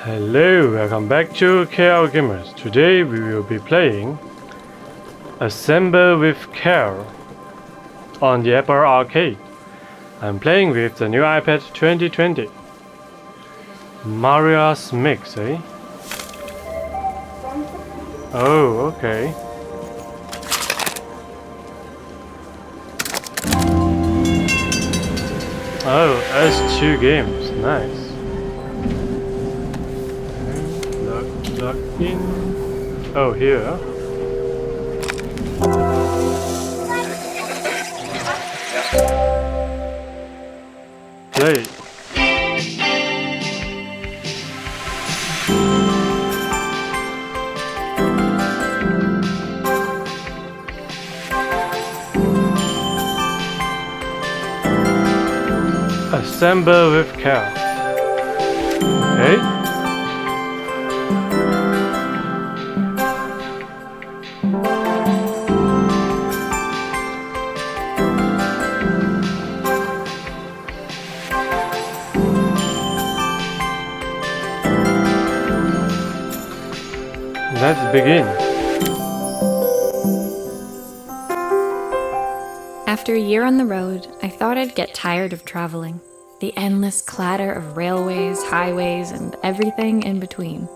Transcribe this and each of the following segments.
Hello, welcome back to KR Gamers. Today we will be playing Assemble with Care on the Apple Arcade. I'm playing with the new iPad 2020. Maria's Mix, eh? Oh, okay. Oh, Ustwo Games, nice. Plug in. Oh, here. Play. Assemble with care. Okay. Let's begin. After a year on the road, I thought I'd get tired of traveling. The endless clatter of railways, highways, and everything in between.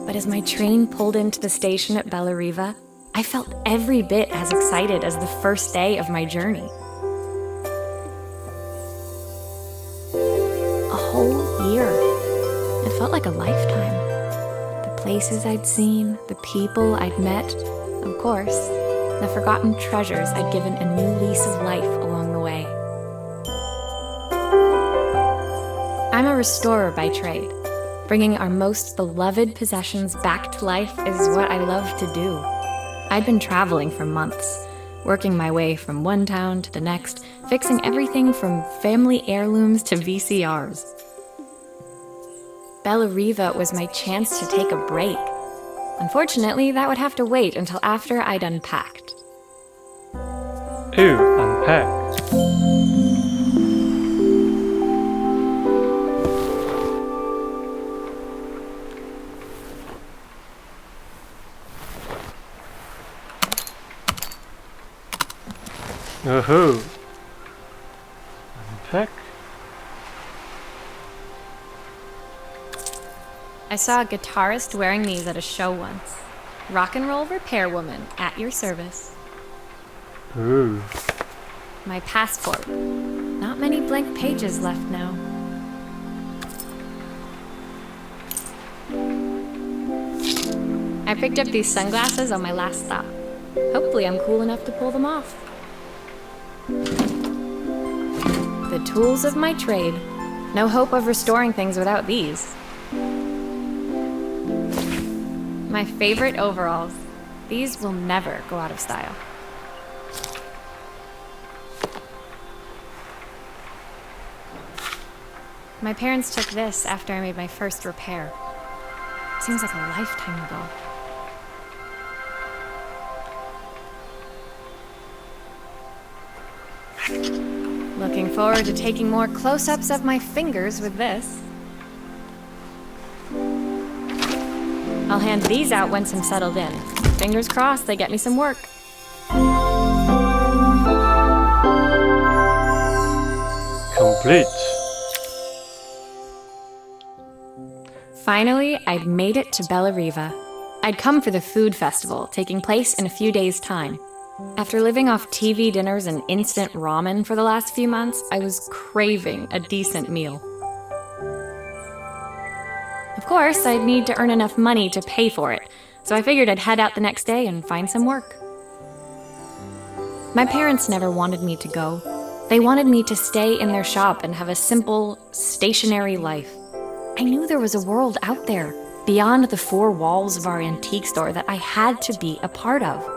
But as my train pulled into the station at Bellariva, I felt every bit as excited as the first day of my journey. A whole year. It felt like a lifetime. The places I'd seen, the people I'd met, of course, the forgotten treasures I'd given a new lease of life along the way. I'm a restorer by trade. Bringing our most beloved possessions back to life is what I love to do. I'd been traveling for months, working my way from one town to the next, fixing everything from family heirlooms to VCRs. Bellariva was my chance to take a break. Unfortunately, that would have to wait until after I'd unpacked. Ew, unpack. Oh-ho. Unpack. I saw a guitarist wearing these at a show once. Rock and roll repair woman, at your service. Ooh. My passport. Not many blank pages left now. I picked up these sunglasses on my last stop. Hopefully I'm cool enough to pull them off. The tools of my trade. No hope of restoring things without these. My favorite overalls. These will never go out of style. My parents took this after I made my first repair. Seems like a lifetime ago. Looking forward to taking more close-ups of my fingers with this. I'll hand these out once I'm settled in. Fingers crossed they get me some work. Complete. Finally, I'd made it to Bellariva. I'd come for the food festival, taking place in a few days' time. After living off TV dinners and instant ramen for the last few months, I was craving a decent meal. Of course, I'd need to earn enough money to pay for it, so I figured I'd head out the next day and find some work. My parents never wanted me to go. They wanted me to stay in their shop and have a simple, stationary life. I knew there was a world out there, beyond the four walls of our antique store, that I had to be a part of.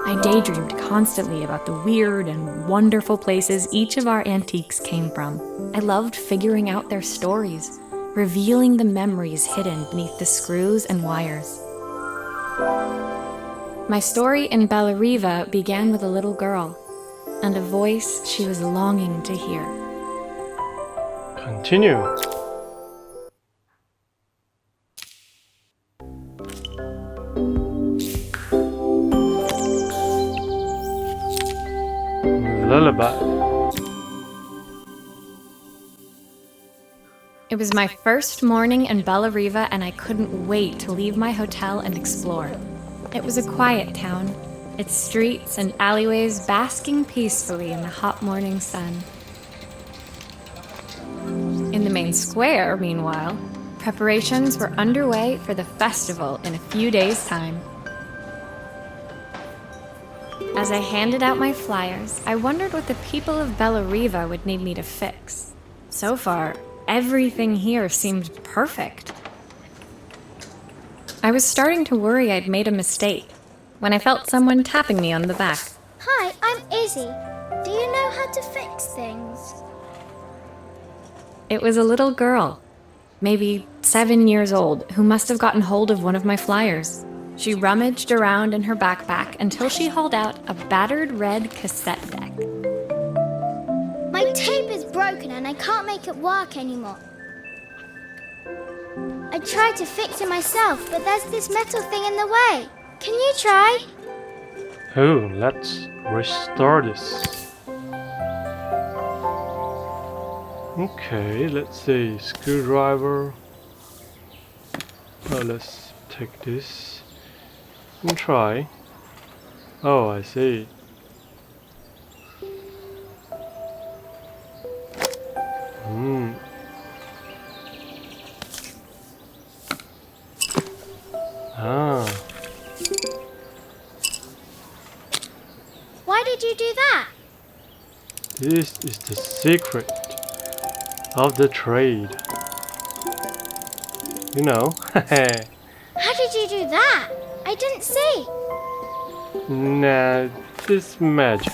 I daydreamed constantly about the weird and wonderful places each of our antiques came from. I loved figuring out their stories, revealing the memories hidden beneath the screws and wires. My story in Bellariva began with a little girl and a voice she was longing to hear. Continue. Lullaby. It was my first morning in Bellariva, and I couldn't wait to leave my hotel and explore. It was a quiet town, its streets and alleyways basking peacefully in the hot morning sun. In the main square, meanwhile, preparations were underway for the festival in a few days' time. As I handed out my flyers, I wondered what the people of Bellariva would need me to fix. So far, everything here seemed perfect. I was starting to worry I'd made a mistake when I felt someone tapping me on the back. Hi, I'm Izzy. Do you know how to fix things? It was a little girl, maybe 7 years old, who must have gotten hold of one of my flyers. She rummaged around in her backpack until she hauled out a battered red cassette deck. My tape is broken and I can't make it work anymore. I tried to fix it myself, but there's this metal thing in the way. Can you try? Oh, let's restore this. Okay, let's see. Screwdriver. Oh, let's take this and try. Oh, I see. Ah. Why did you do that? This is the secret of the trade. You know. How did you do that? I didn't see. Nah, this magic.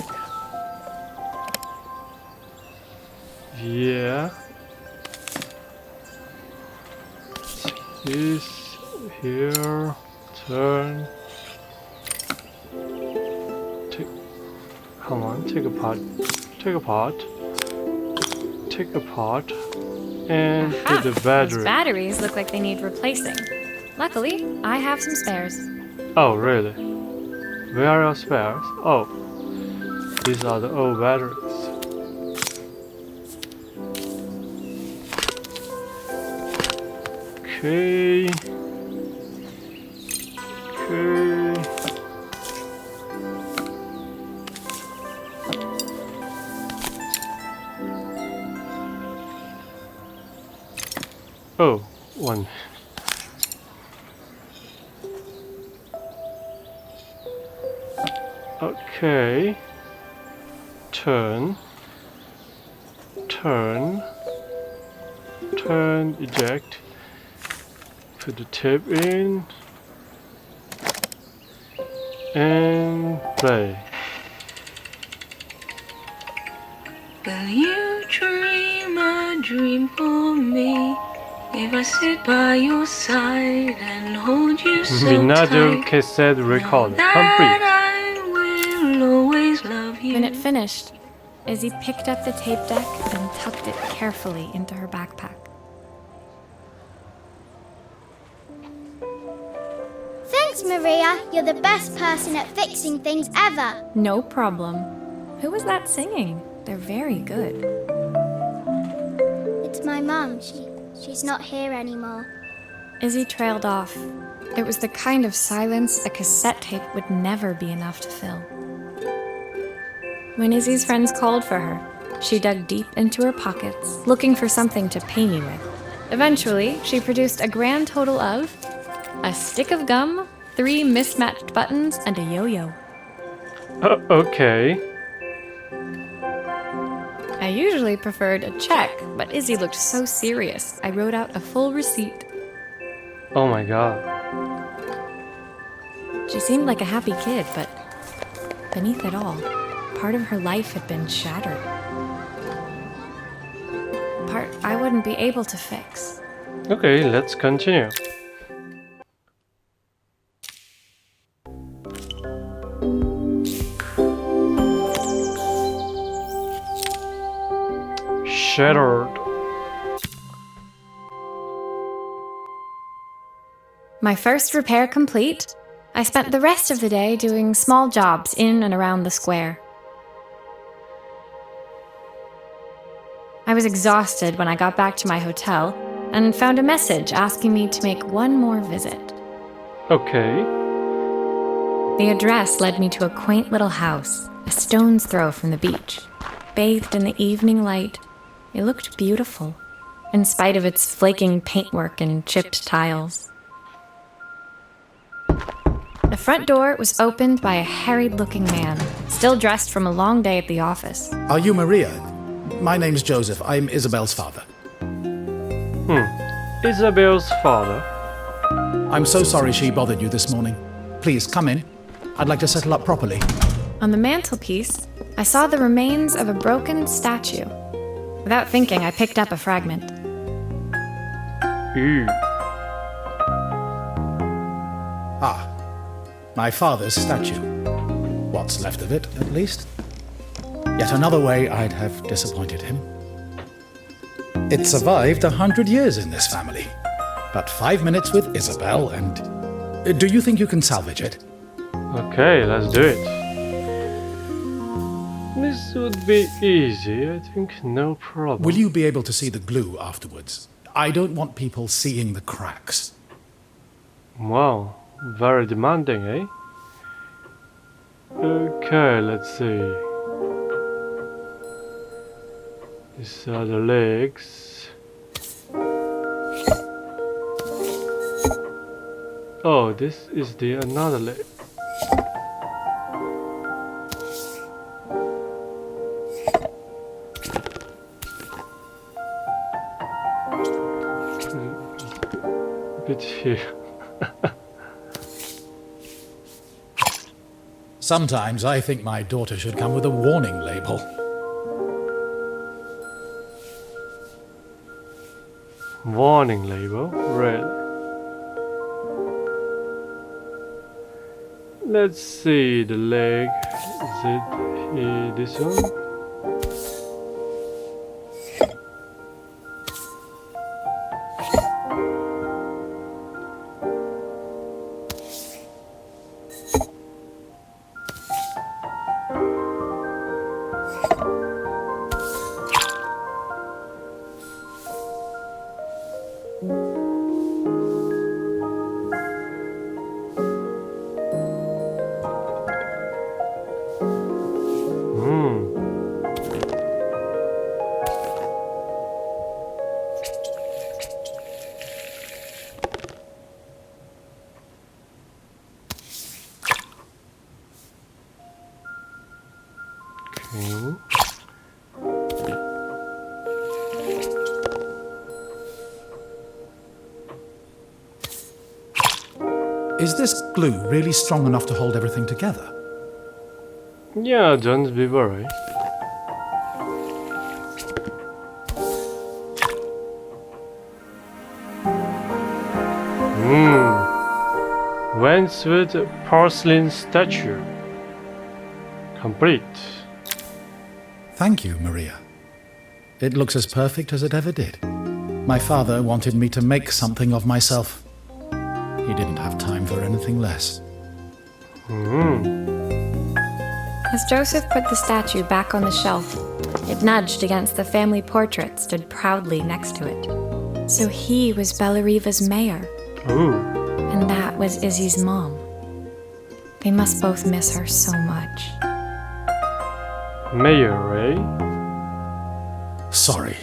Yeah. This here. Turn. Come on, take apart, and Aha, get the battery. Those batteries look like they need replacing. Luckily, I have some spares. Oh, really? Where are your spares? Oh, these are the old batteries. Okay. Oh, one. Okay. Turn, eject. Put the tape in. And play. Will you dream a dream for me? If I sit by your side and hold you so Vinado tight, cassette recorder that complete. I will always love you. When it finished, Izzy picked up the tape deck and tucked it carefully into her backpack. Thanks, Maria. You're the best person at fixing things ever. No problem. Who was that singing? They're very good. It's my mum. She's not here anymore. Izzy trailed off. It was the kind of silence a cassette tape would never be enough to fill. When Izzy's friends called for her, she dug deep into her pockets, looking for something to pay me with. Eventually, she produced a grand total of a stick of gum, 3 mismatched buttons, and a yo-yo. Okay. I usually preferred a check, but Izzy looked so serious, I wrote out a full receipt. Oh my god. She seemed like a happy kid, but beneath it all, part of her life had been shattered. Part I wouldn't be able to fix. Okay, let's continue. Shattered. My first repair complete, I spent the rest of the day doing small jobs in and around the square. I was exhausted when I got back to my hotel and found a message asking me to make one more visit. Okay. The address led me to a quaint little house, a stone's throw from the beach. Bathed in the evening light, it looked beautiful, in spite of its flaking paintwork and chipped tiles. The front door was opened by a harried-looking man, still dressed from a long day at the office. Are you Maria? My name's Joseph. I'm Isabel's father. Isabel's father. I'm so sorry she bothered you this morning. Please, come in. I'd like to settle up properly. On the mantelpiece, I saw the remains of a broken statue. Without thinking, I picked up a fragment. Ooh. Ah, my father's statue. What's left of it, at least. Yet another way I'd have disappointed him. It survived 100 years in this family. But 5 minutes with Isabel and... Do you think you can salvage it? Okay, let's do it. This would be easy, I think, no problem. Will you be able to see the glue afterwards? I don't want people seeing the cracks. Wow, very demanding, eh? Okay, let's see. These are the legs. Oh, this is the another leg. Bit here. Sometimes I think my daughter should come with a warning label. Warning label, red. Let's see the leg. Is it this one? Is this glue really strong enough to hold everything together? Yeah, don't be worried. Wainswood porcelain statue. Complete. Thank you, Maria. It looks as perfect as it ever did. My father wanted me to make something of myself. He didn't have time for anything less. As Joseph put the statue back on the shelf, it nudged against the family portrait stood proudly next to it. So he was Bellariva's mayor. Ooh. And that was Izzy's mom. They must both miss her so much. Mayor, eh? Sorry,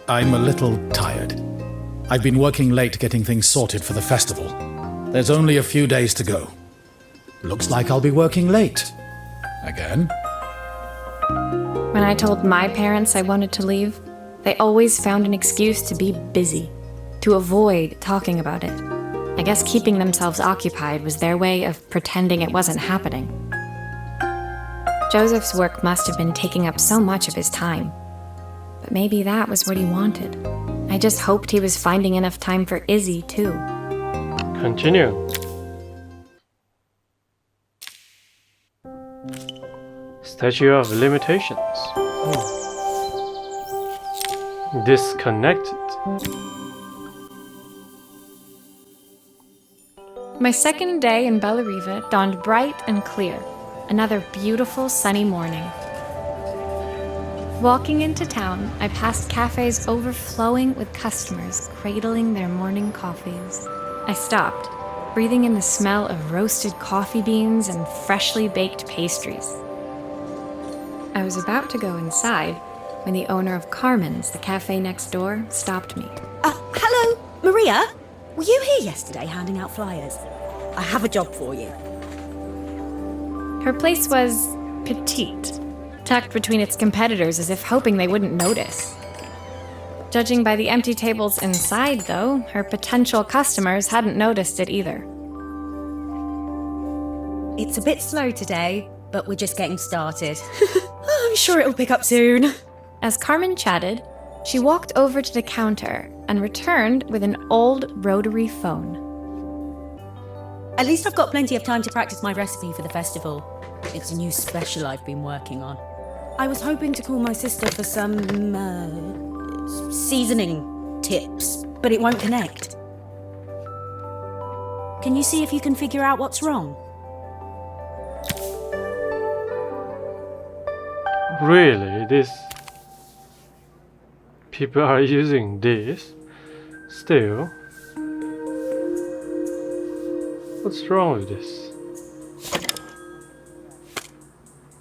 I'm a little tired. I've been working late getting things sorted for the festival. There's only a few days to go. Looks like I'll be working late. Again? When I told my parents I wanted to leave, they always found an excuse to be busy, to avoid talking about it. I guess keeping themselves occupied was their way of pretending it wasn't happening. Joseph's work must have been taking up so much of his time. But maybe that was what he wanted. I just hoped he was finding enough time for Izzy, too. Continue. Statue of Limitations. Disconnected. My second day in Bellariva dawned bright and clear. Another beautiful sunny morning. Walking into town, I passed cafes overflowing with customers cradling their morning coffees. I stopped, breathing in the smell of roasted coffee beans and freshly baked pastries. I was about to go inside when the owner of Carmen's, the cafe next door, stopped me. Hello, Maria? Were you here yesterday handing out flyers? I have a job for you. Her place was petite, tucked between its competitors as if hoping they wouldn't notice. Judging by the empty tables inside, though, her potential customers hadn't noticed it either. It's a bit slow today, but we're just getting started. I'm sure it'll pick up soon. As Carmen chatted, she walked over to the counter and returned with an old rotary phone. At least I've got plenty of time to practice my recipe for the festival. It's a new special I've been working on. I was hoping to call my sister for some, seasoning tips, but it won't connect. Can you see if you can figure out what's wrong? Really? People are using this? Still? What's wrong with this?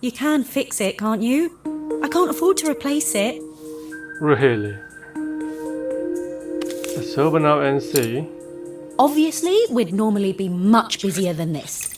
You can fix it, can't you? I can't afford to replace it. Really? Let's open up and see. Obviously, we'd normally be much busier than this.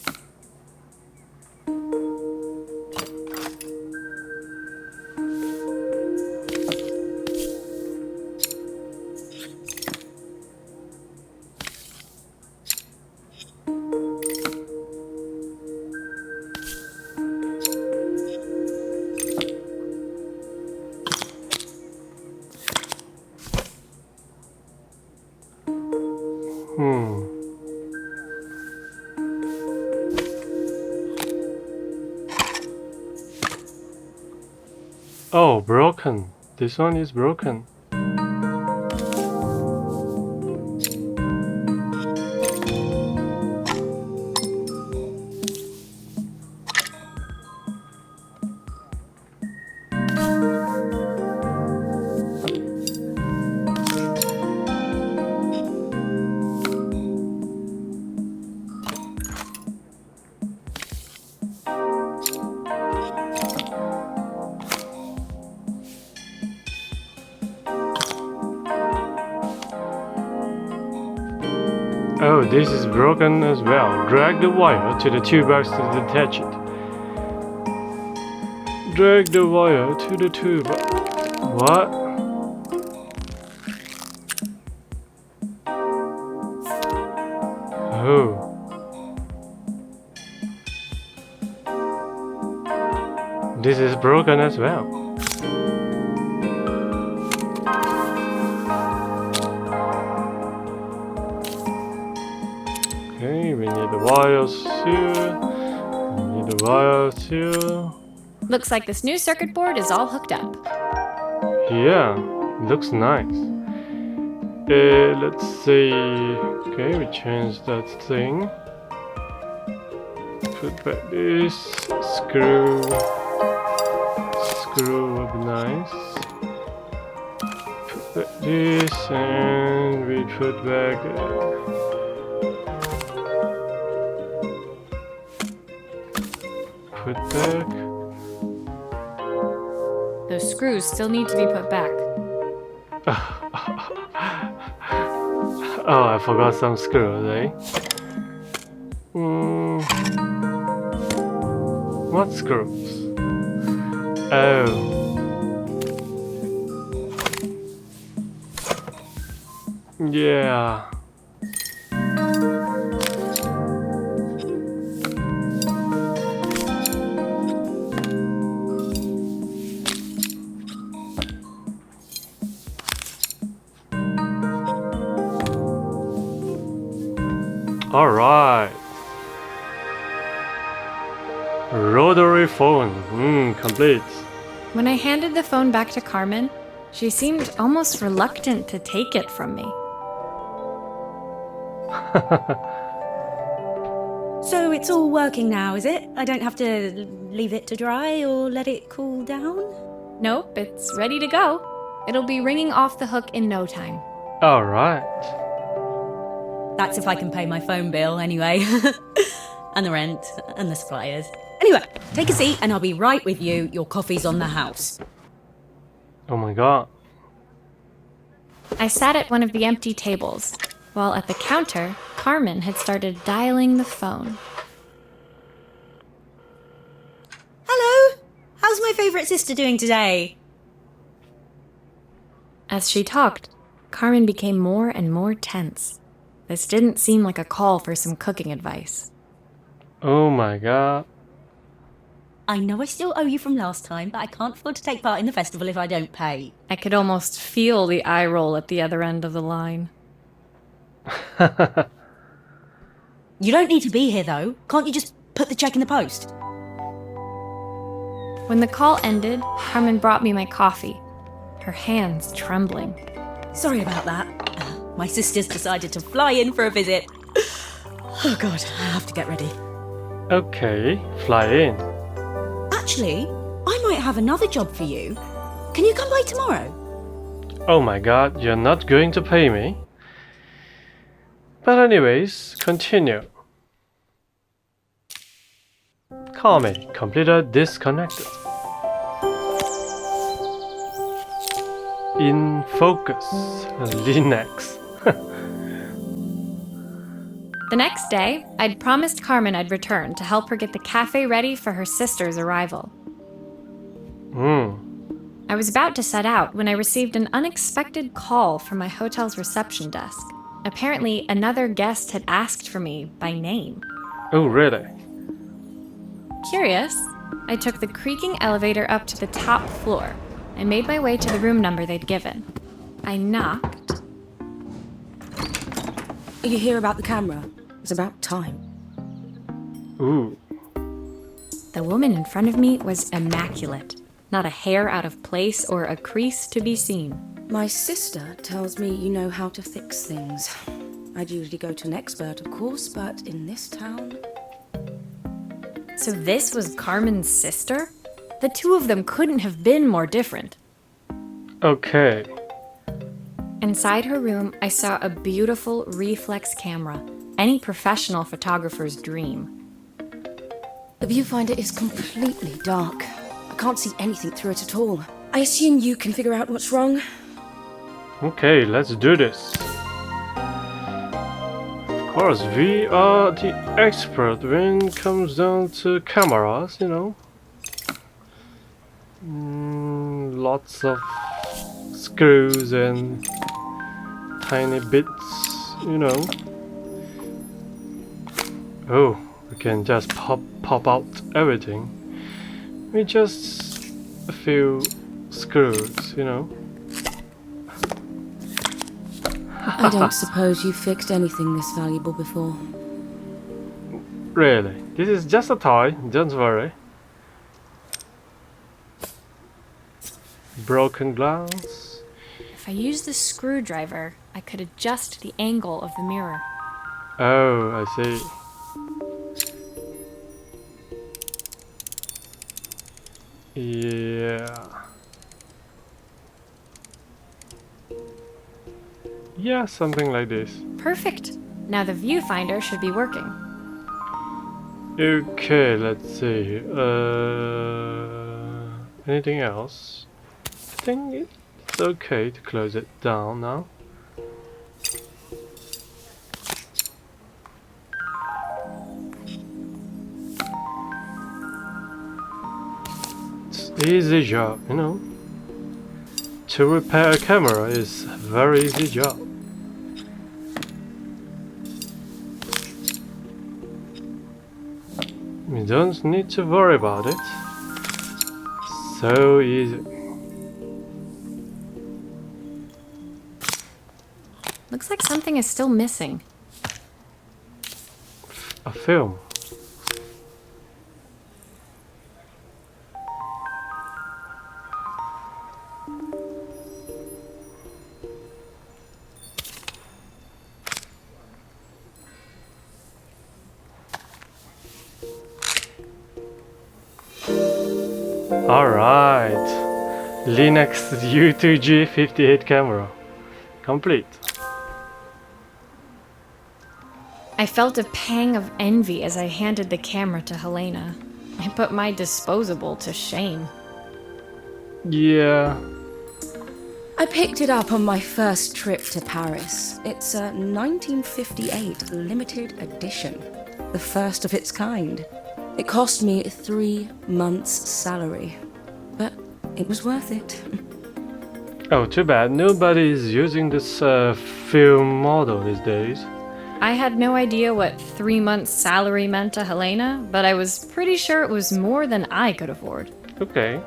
Oh, broken. This one is broken. Oh, this is broken as well. Drag the wire to the toolbox to detach it. Drag the wire to the toolbox. What? Oh. This is broken as well. Okay, we need the wires here. We need the wires here. Looks like this new circuit board is all hooked up. Yeah, looks nice. Let's see. Okay, we change that thing. Put back this. Screw would be nice. Put back this, and we put back. Put back. Those screws still need to be put back. Oh, I forgot some screws, eh? What screws? Oh. Yeah. Alright. Rotary phone. Complete. When I handed the phone back to Carmen, she seemed almost reluctant to take it from me. So it's all working now, is it? I don't have to leave it to dry or let it cool down? Nope, it's ready to go. It'll be ringing off the hook in no time. Alright. That's if I can pay my phone bill anyway. And the rent and the suppliers. Anyway, take a seat and I'll be right with you. Your coffee's on the house. Oh my god. I sat at one of the empty tables, while at the counter, Carmen had started dialing the phone. Hello? How's my favourite sister doing today? As she talked, Carmen became more and more tense. This didn't seem like a call for some cooking advice. Oh my god. I know I still owe you from last time, but I can't afford to take part in the festival if I don't pay. I could almost feel the eye roll at the other end of the line. You don't need to be here though. Can't you just put the check in the post? When the call ended, Carmen brought me my coffee, her hands trembling. Sorry about that. My sister's decided to fly in for a visit. Oh god, I have to get ready. Okay, fly in. Actually, I might have another job for you. Can you come by tomorrow? Oh my god, you're not going to pay me? But anyways, continue. Call me. Computer disconnected. In focus. Linux. The next day, I'd promised Carmen I'd return to help her get the cafe ready for her sister's arrival. I was about to set out when I received an unexpected call from my hotel's reception desk. Apparently, another guest had asked for me by name. Oh, really? Curious, I took the creaking elevator up to the top floor and made my way to the room number they'd given. I knocked. Are you here about the camera? It's about time. Ooh. The woman in front of me was immaculate. Not a hair out of place or a crease to be seen. My sister tells me you know how to fix things. I'd usually go to an expert, of course, but in this town... So this was Carmen's sister? The two of them couldn't have been more different. Okay. Inside her room, I saw a beautiful reflex camera. Any professional photographer's dream. The viewfinder is completely dark. I can't see anything through it at all. I assume you can figure out what's wrong. Okay, let's do this. Of course, we are the expert when it comes down to cameras, you know. Lots of screws and tiny bits, you know. Oh, we can just pop out everything. With just a few screws, you know. I don't suppose you've fixed anything this valuable before. Really, this is just a toy, don't worry. Broken glass. If I used the screwdriver, I could adjust the angle of the mirror. Oh, I see. Yeah. Yeah, something like this. Perfect. Now the viewfinder should be working. Okay, let's see. Anything else? I think it's okay to close it down now. It's easy job, you know. To repair a camera is a very easy job. You don't need to worry about it. So easy. Looks like something is still missing. A film. Alright, Linux U2G58 camera, complete. I felt a pang of envy as I handed the camera to Helena. I put my disposable to shame. Yeah, I picked it up on my first trip to Paris. It's a 1958 limited edition, the first of its kind. It cost me 3 months' salary, but it was worth it. oh too bad, nobody is using this film model these days. I had no idea what 3 months' salary meant to Helena, but I was pretty sure it was more than I could afford. Okay.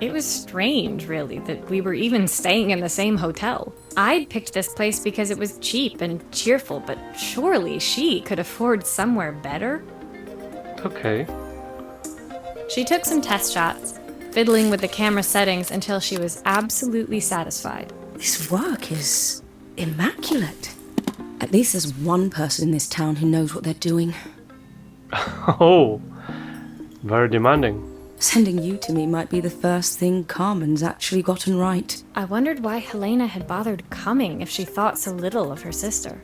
It was strange, really, that we were even staying in the same hotel. I'd picked this place because it was cheap and cheerful, but surely she could afford somewhere better? Okay. She took some test shots, fiddling with the camera settings until she was absolutely satisfied. This work is immaculate. At least there's one person in this town who knows what they're doing. Oh, very demanding. Sending you to me might be the first thing Carmen's actually gotten right. I wondered why Helena had bothered coming if she thought so little of her sister.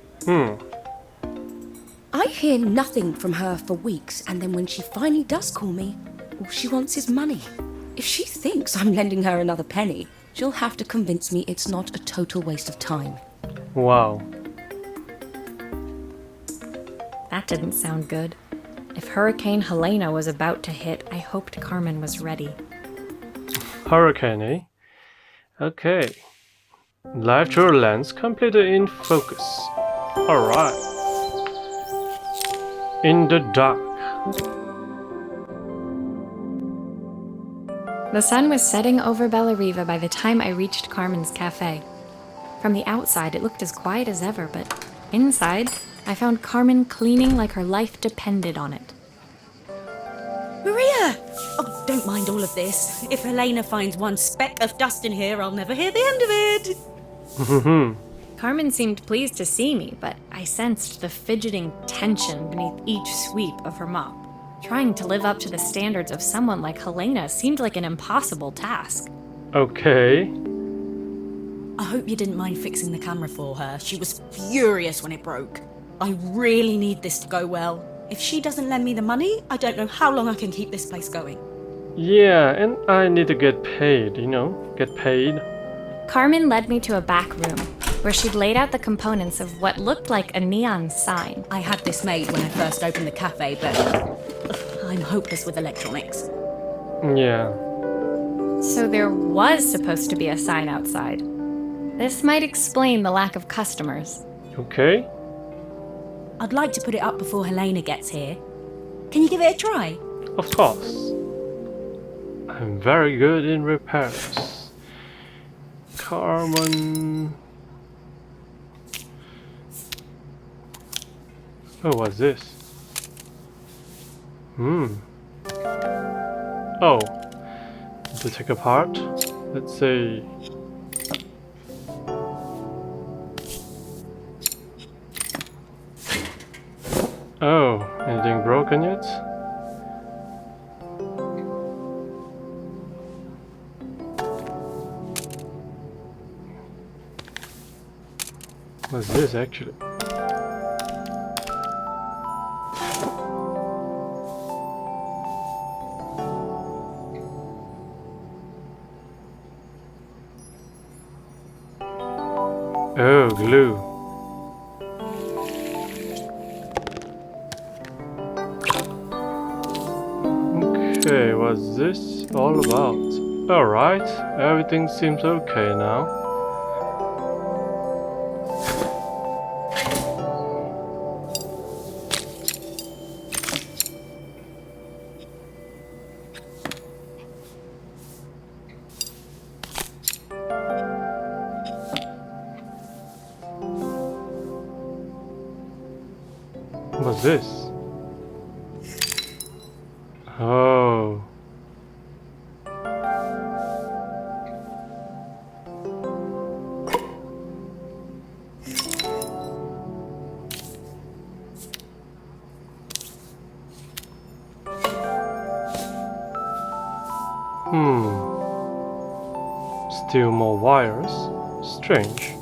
I hear nothing from her for weeks, and then when she finally does call me, all she wants is money. If she thinks I'm lending her another penny, she'll have to convince me it's not a total waste of time. Wow. That didn't sound good. If Hurricane Helena was about to hit, I hoped Carmen was ready. Hurricane, eh? Okay. Live through lens completed in focus. Alright. In the dark. The sun was setting over Bellariva by the time I reached Carmen's cafe. From the outside, it looked as quiet as ever, but inside, I found Carmen cleaning like her life depended on it. Maria! Oh, don't mind all of this. If Helena finds one speck of dust in here, I'll never hear the end of it. Carmen seemed pleased to see me, but I sensed the fidgeting tension beneath each sweep of her mop. Trying to live up to the standards of someone like Helena seemed like an impossible task. Okay. I hope you didn't mind fixing the camera for her. She was furious when it broke. I really need this to go well. If she doesn't lend me the money, I don't know how long I can keep this place going. Yeah, and I need to get paid, you know? Get paid. Carmen led me to a back room, where she'd laid out the components of what looked like a neon sign. I had this made when I first opened the cafe, but I'm hopeless with electronics. Yeah. So there was supposed to be a sign outside. This might explain the lack of customers. Okay. I'd like to put it up before Helena gets here. Can you give it a try? Of course. I'm very good in repairs. Carmen. Oh, what's this? Oh. To take apart. Let's see. Oh, anything broken yet? What's this actually? Oh, glue. Okay, what's this all about? Alright, everything seems okay now. What's this? Oh. Still more wires. Strange.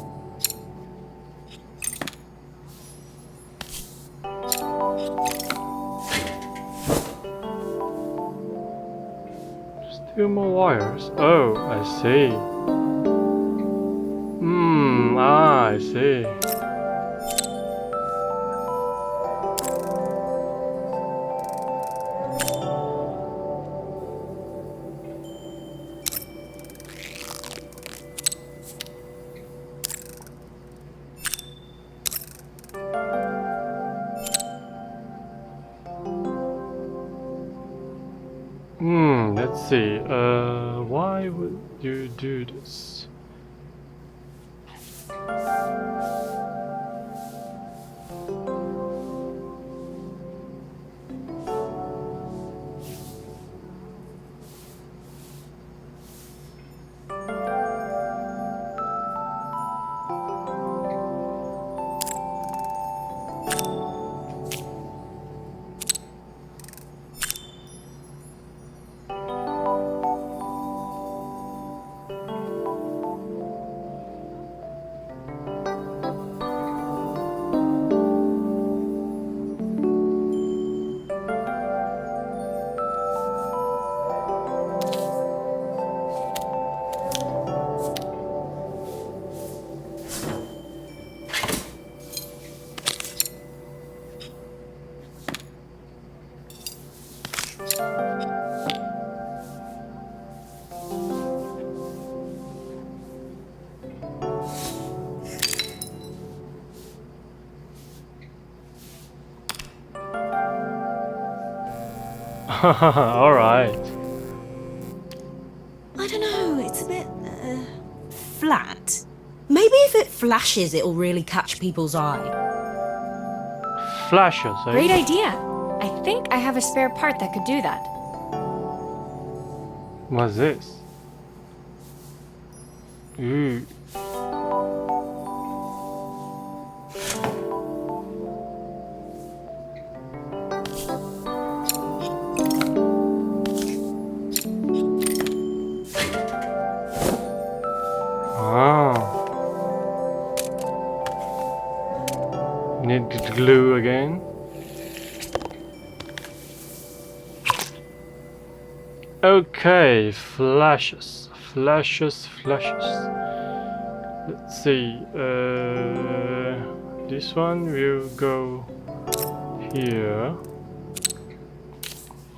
Still more wires. Oh, I see. I see. Let's see. Why would you do this? Alright. I don't know, it's a bit flat. Maybe if it flashes, it'll really catch people's eye. Flashes, eh? Great idea. I think I have a spare part that could do that. What's this? Ooh. Need to glue again. Okay, flashes. Let's see. This one will go here,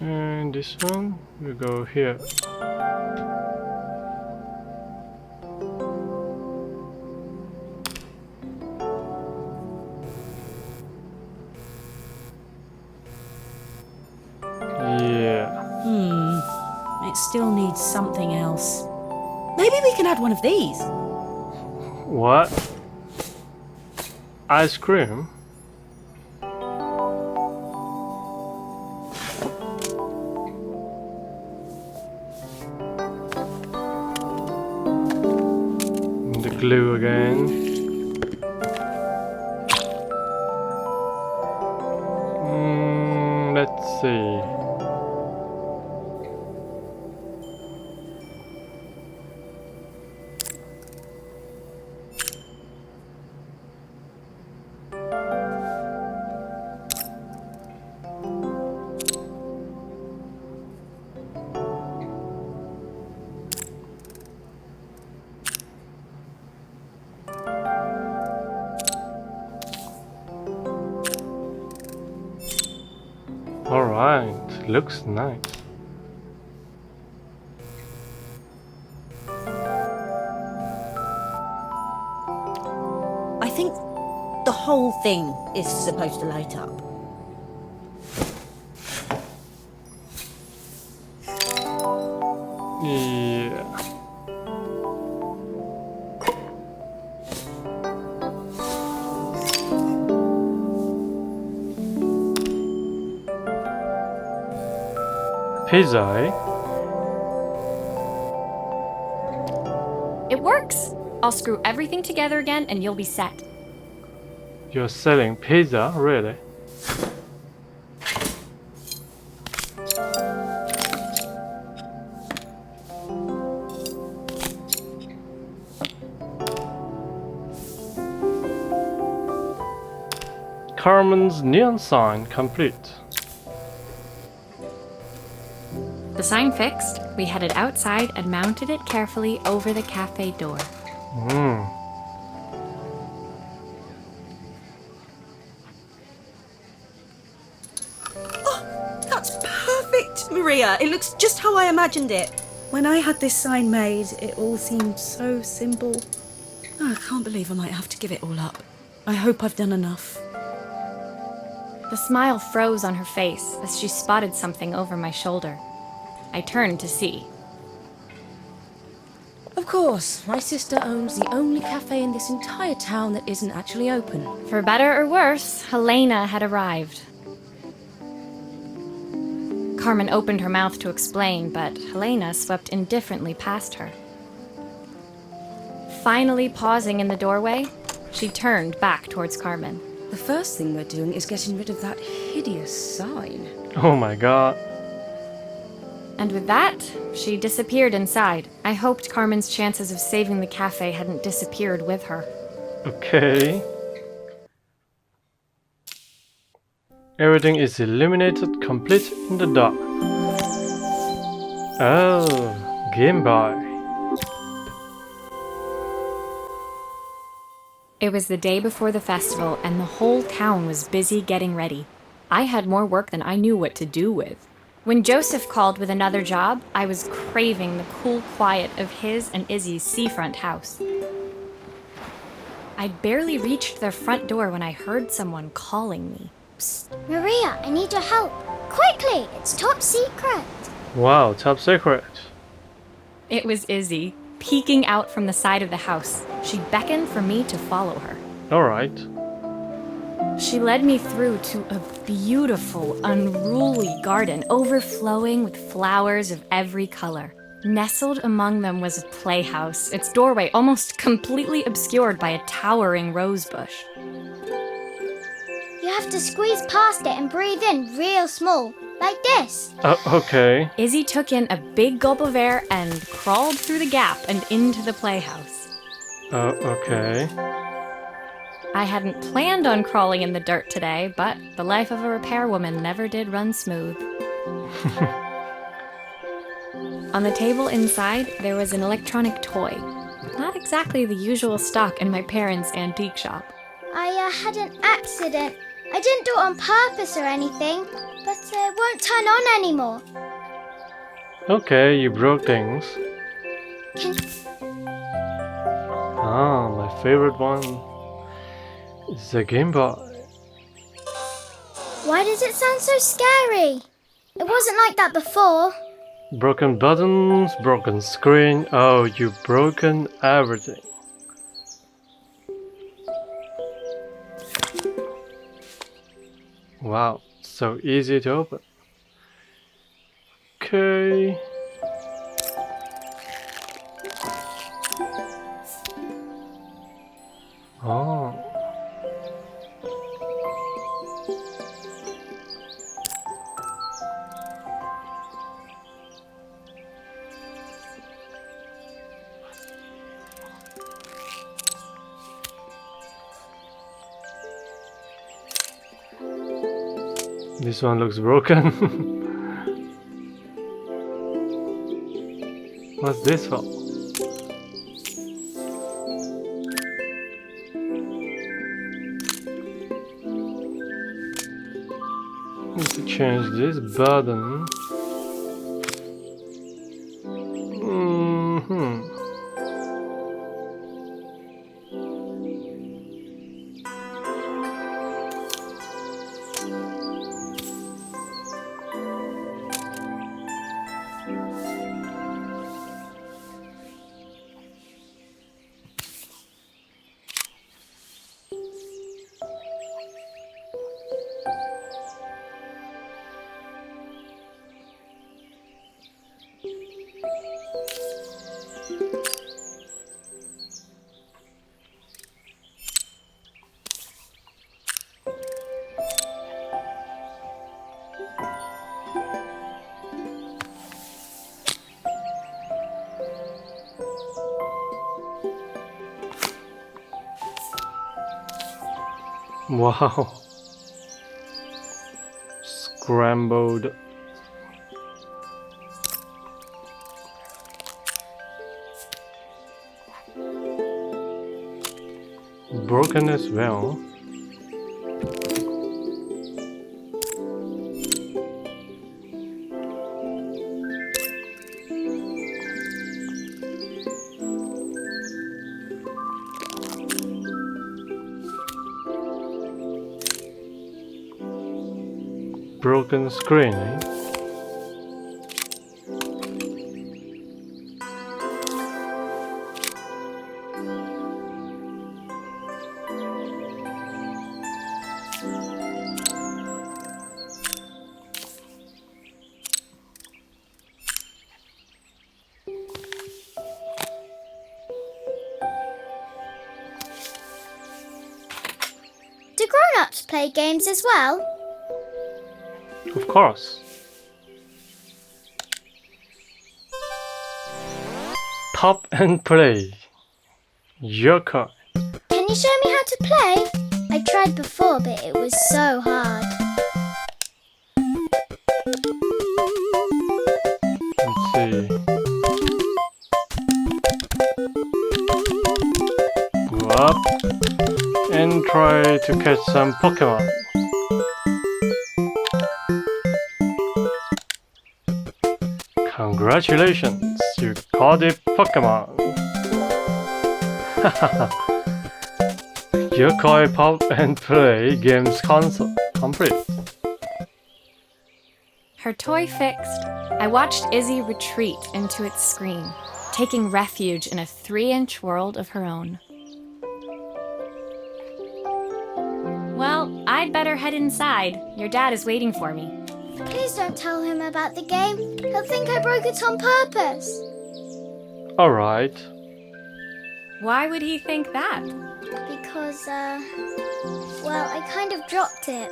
and this one will go here. It still needs something else. Maybe we can add one of these. What? Ice cream? The glue again. Let's see. Alright, looks nice. I think the whole thing is supposed to light up. Yeah. Pizza, eh? It works! I'll screw everything together again and you'll be set. You're selling pizza, really? Carmen's neon sign complete. The sign fixed, we headed outside and mounted it carefully over the cafe door. That's perfect, Maria. It looks just how I imagined it. When I had this sign made, it all seemed so simple. Oh, I can't believe I might have to give it all up. I hope I've done enough. The smile froze on her face as she spotted something over my shoulder. I turned to see. Of course, my sister owns the only cafe in this entire town that isn't actually open. For better or worse, Helena had arrived. Carmen opened her mouth to explain, but Helena swept indifferently past her. Finally pausing in the doorway, she turned back towards Carmen. The first thing we're doing is getting rid of that hideous sign. Oh my god. And with that, she disappeared inside. I hoped Carmen's chances of saving the cafe hadn't disappeared with her. Okay. Everything is illuminated, complete in the dark. Oh, Game Boy. It was the day before the festival, and the whole town was busy getting ready. I had more work than I knew what to do with. When Joseph called with another job, I was craving the cool quiet of his and Izzy's seafront house. I'd barely reached their front door when I heard someone calling me. Psst. Maria, I need your help. Quickly, it's top secret. Wow, top secret. It was Izzy, peeking out from the side of the house. She beckoned for me to follow her. Alright. She led me through to a beautiful, unruly garden overflowing with flowers of every color. Nestled among them was a playhouse, its doorway almost completely obscured by a towering rose bush. You have to squeeze past it and breathe in real small, like this. Okay. Izzy took in a big gulp of air and crawled through the gap and into the playhouse. Okay. I hadn't planned on crawling in the dirt today, but the life of a repairwoman never did run smooth. On the table inside, there was an electronic toy. Not exactly the usual stock in my parents' antique shop. I had an accident. I didn't do it on purpose or anything, but it won't turn on anymore. Okay, you broke things. Can... Ah, my favorite one is the Game Boy. Why does it sound so scary? It wasn't like that before. Broken buttons, broken screen. Oh, you've broken everything. Wow, so easy to open. Okay. Oh. This one looks broken. What's this for? Need to change this button. Wow. Scrambled. Broken as well. Broken screen, eh? Do grown-ups play games as well? Of course. Pop and play. Your kind. Can you show me how to play? I tried before, but it was so hard. Let's see. Go up and try to catch some Pokemon. Congratulations, you caught a Pokemon. Your Koi Pop and Play games console complete. Her toy fixed, I watched Izzy retreat into its screen, taking refuge in a 3-inch world of her own. Well, I'd better head inside. Your dad is waiting for me. Please don't tell him about the game. He'll think I broke it on purpose. Alright. Why would he think that? Because, well, I kind of dropped it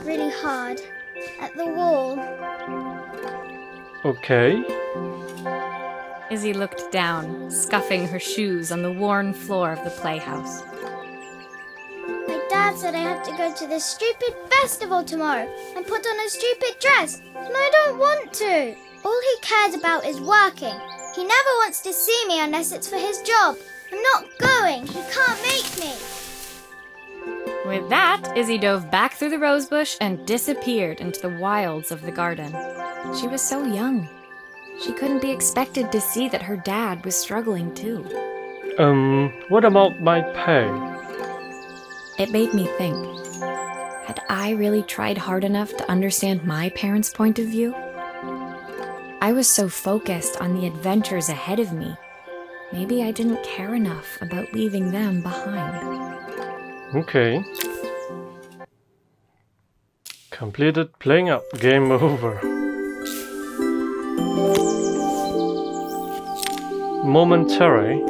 really hard at the wall. Okay. Izzy looked down, scuffing her shoes on the worn floor of the playhouse. My dad said I have to go to this stupid festival tomorrow and put on a stupid dress, and I don't want to. All he cares about is working. He never wants to see me unless it's for his job. I'm not going. He can't make me. With that, Izzy dove back through the rosebush and disappeared into the wilds of the garden. She was so young. She couldn't be expected to see that her dad was struggling too. What about my pay? It made me think. Had I really tried hard enough to understand my parents' point of view? I was so focused on the adventures ahead of me. Maybe I didn't care enough about leaving them behind. Okay. Completed playing up. Game over. Momentary.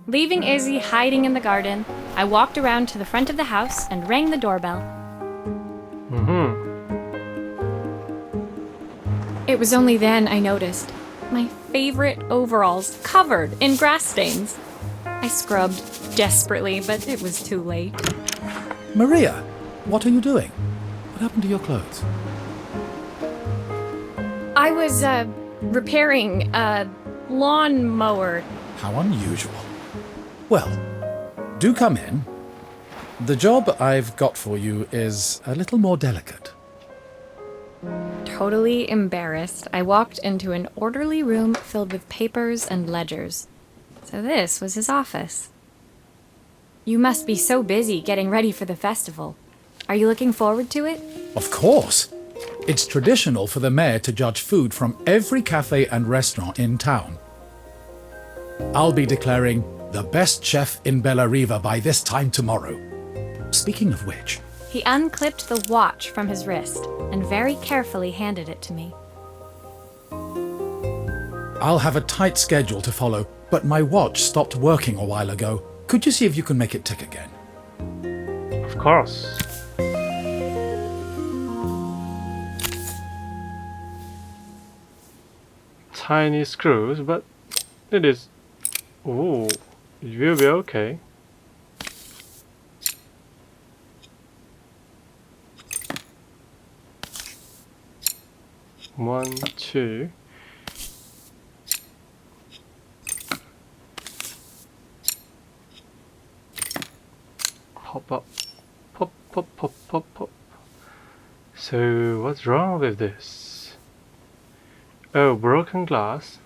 Leaving Izzy hiding in the garden, I walked around to the front of the house and rang the doorbell. It was only then I noticed my favorite overalls covered in grass stains. I scrubbed desperately, but it was too late. Maria, what are you doing? What happened to your clothes? I was, repairing a lawnmower. How unusual. Well, do come in. The job I've got for you is a little more delicate. Totally embarrassed, I walked into an orderly room filled with papers and ledgers. So this was his office. You must be so busy getting ready for the festival. Are you looking forward to it? Of course. It's traditional for the mayor to judge food from every cafe and restaurant in town. I'll be declaring the best chef in Bellariva by this time tomorrow. Speaking of which... He unclipped the watch from his wrist and very carefully handed it to me. I'll have a tight schedule to follow, but my watch stopped working a while ago. Could you see if you can make it tick again? Of course. Tiny screws, but it is... Ooh, It will be okay. One, two. Pop up. Pop, pop, pop, pop, pop. So, what's wrong with this? Oh, broken glass.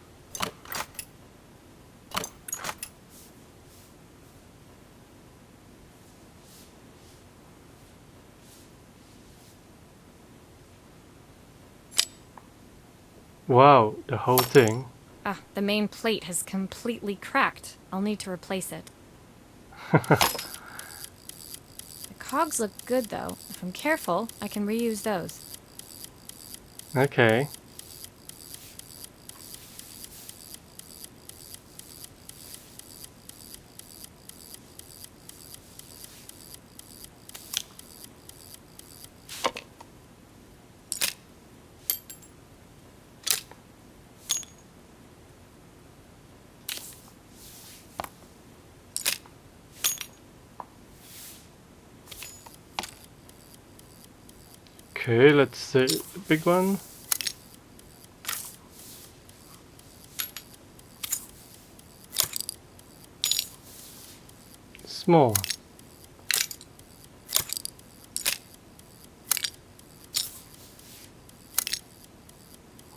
Wow, the whole thing. Ah, the main plate has completely cracked. I'll need to replace it. The cogs look good though. If I'm careful, I can reuse those. Okay. Okay, let's say the big one. Small.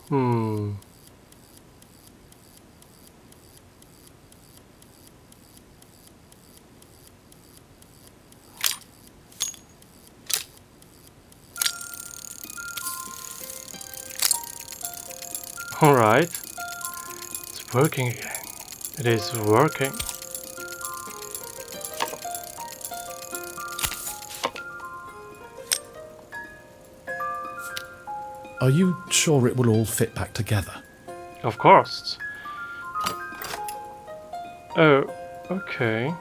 Hmm. Alright. It's working again. It is working. Are you sure it will all fit back together? Of course. Oh, okay.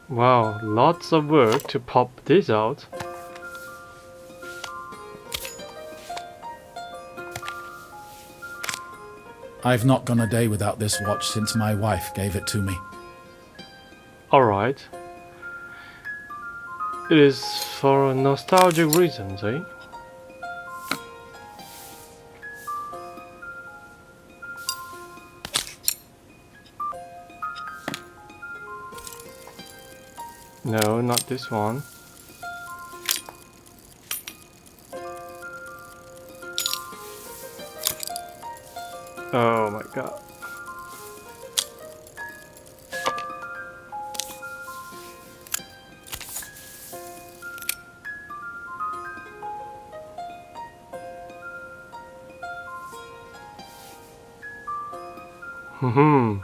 Wow, lots of work to pop this out. I've not gone a day without this watch since my wife gave it to me. Alright. It is for nostalgic reasons, eh? No, not this one. Oh my god. Hmm.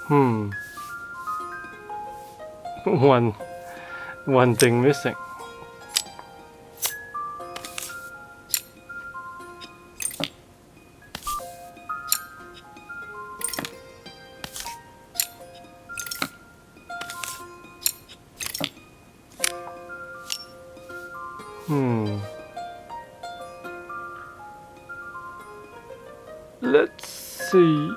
Hmm. One thing missing. Hmm. Let's see.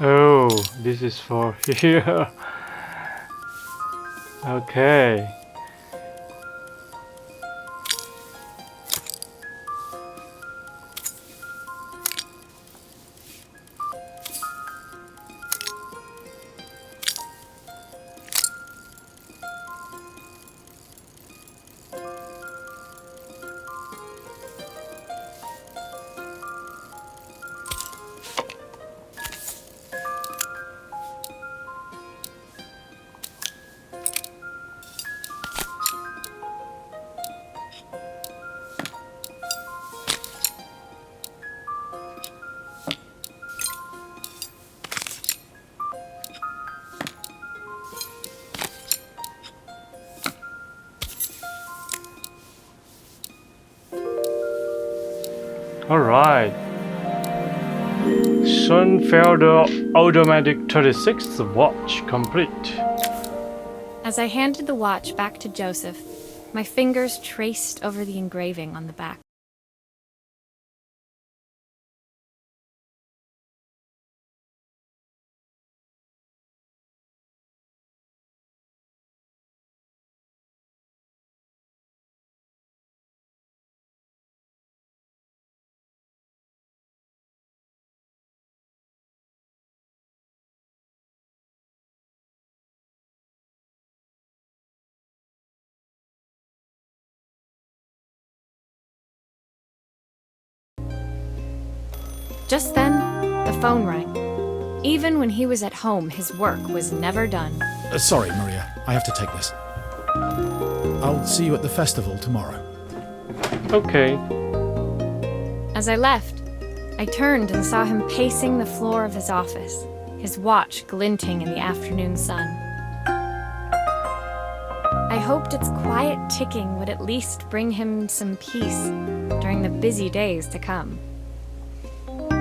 Oh, this is for here. Okay. Alright. Schoenfelder automatic 36th watch complete. As I handed the watch back to Joseph, my fingers traced over the engraving on the back. Just then, the phone rang. Even when he was at home, his work was never done. Sorry, Maria. I have to take this. I'll see you at the festival tomorrow. Okay. As I left, I turned and saw him pacing the floor of his office, his watch glinting in the afternoon sun. I hoped its quiet ticking would at least bring him some peace during the busy days to come.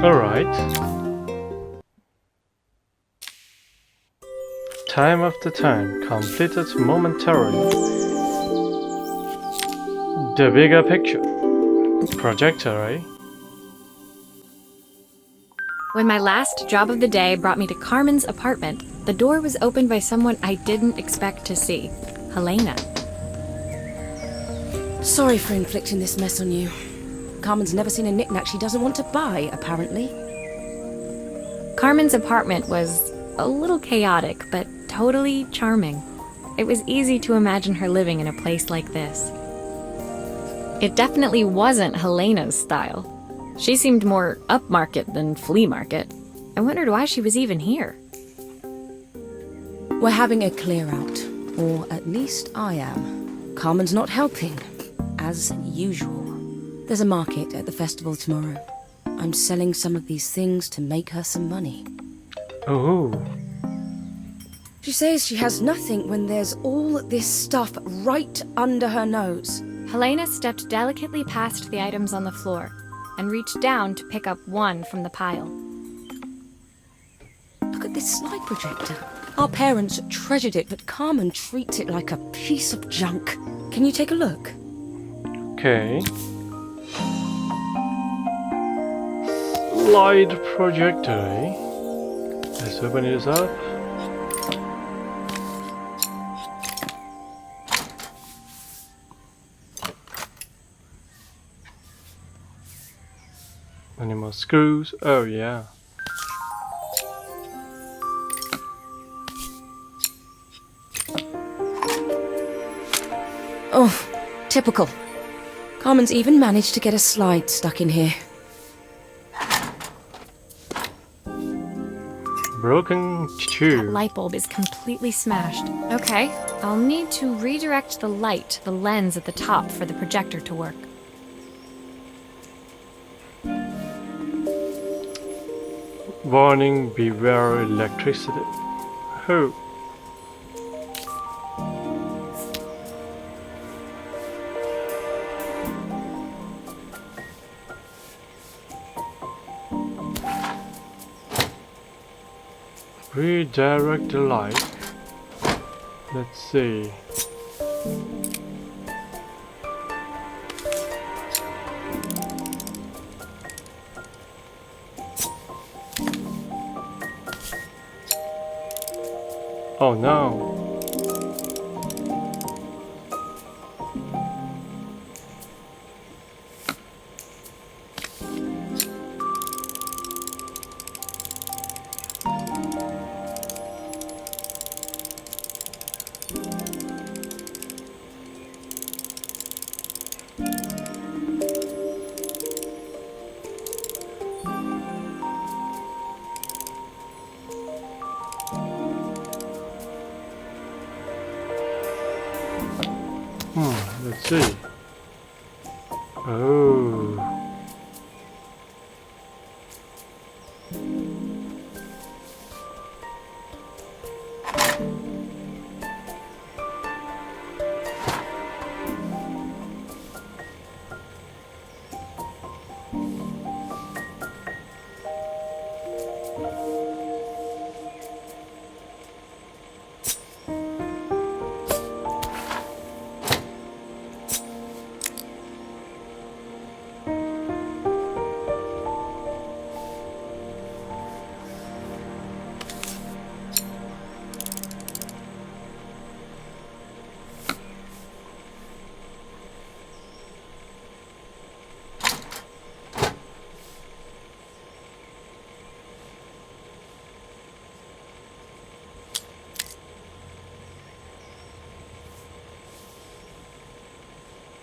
Alright. Time after time, completed momentarily. The bigger picture. Projector, eh? When my last job of the day brought me to Carmen's apartment, the door was opened by someone I didn't expect to see, Helena. Sorry for inflicting this mess on you. Carmen's never seen a knick-knack she doesn't want to buy, apparently. Carmen's apartment was a little chaotic, but totally charming. It was easy to imagine her living in a place like this. It definitely wasn't Helena's style. She seemed more upmarket than flea market. I wondered why she was even here. We're having a clear-out, or at least I am. Carmen's not helping, as usual. There's a market at the festival tomorrow. I'm selling some of these things to make her some money. Oh. She says she has nothing when there's all this stuff right under her nose. Helena stepped delicately past the items on the floor and reached down to pick up one from the pile. Look at this slide projector. Our parents treasured it, but Carmen treats it like a piece of junk. Can you take a look? Okay. Slide projector, eh? Let's open this up. Any more screws? Oh yeah. Oh, typical. Carmen's even managed to get a slide stuck in here. Broken tube. Light bulb is completely smashed. Okay, I'll need to redirect the light to the lens at the top for the projector to work. Warning, beware electricity. Oh. Redirect the light. Let's see. Oh no. Let's see. Oh.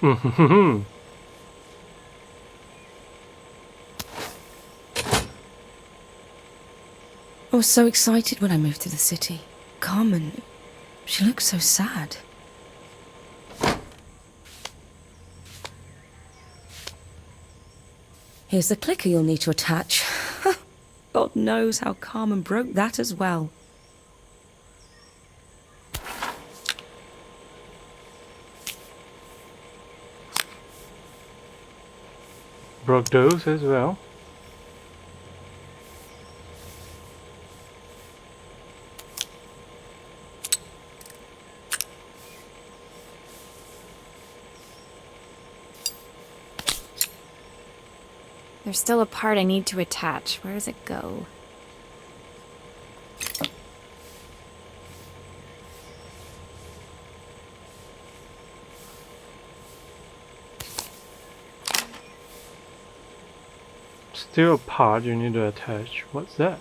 I was so excited when I moved to the city. Carmen, she looks so sad. Here's the clicker you'll need to attach. God knows how Carmen broke that as well. broke those as well. There's still a part I need to attach. Where does it go? Still a part you need to attach. What's that?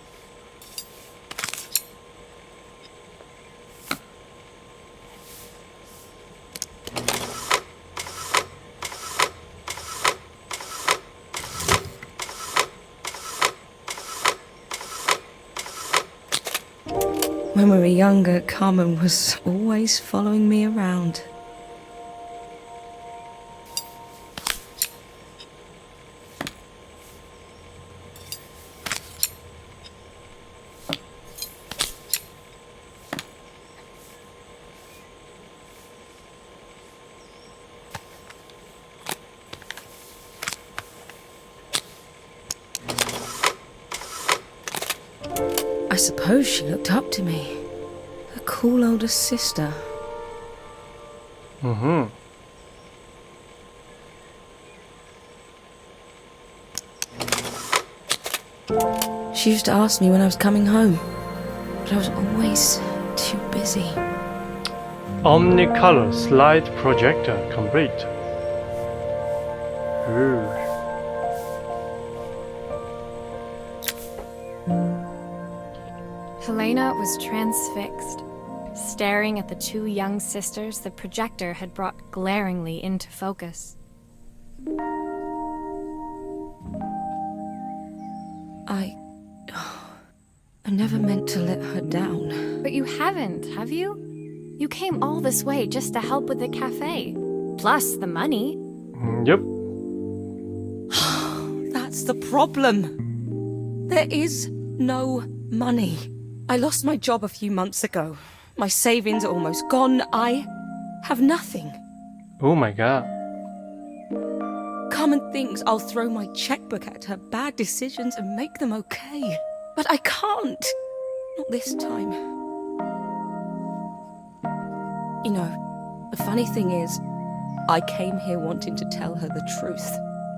When we were younger, Carmen was always following me around. I suppose she looked up to me. A cool older sister. Mm-hmm. She used to ask me when I was coming home, but I was always too busy. Omnicolor slide projector complete. Ooh. Helena was transfixed, staring at the two young sisters the projector had brought glaringly into focus. I never meant to let her down. But you haven't, have you? You came all this way just to help with the cafe. Plus the money. Yep. That's the problem. There is no money. I lost my job a few months ago. My savings are almost gone. I have nothing. Oh my god. Carmen thinks I'll throw my checkbook at her bad decisions and make them okay. But I can't. Not this time. You know, the funny thing is, I came here wanting to tell her the truth.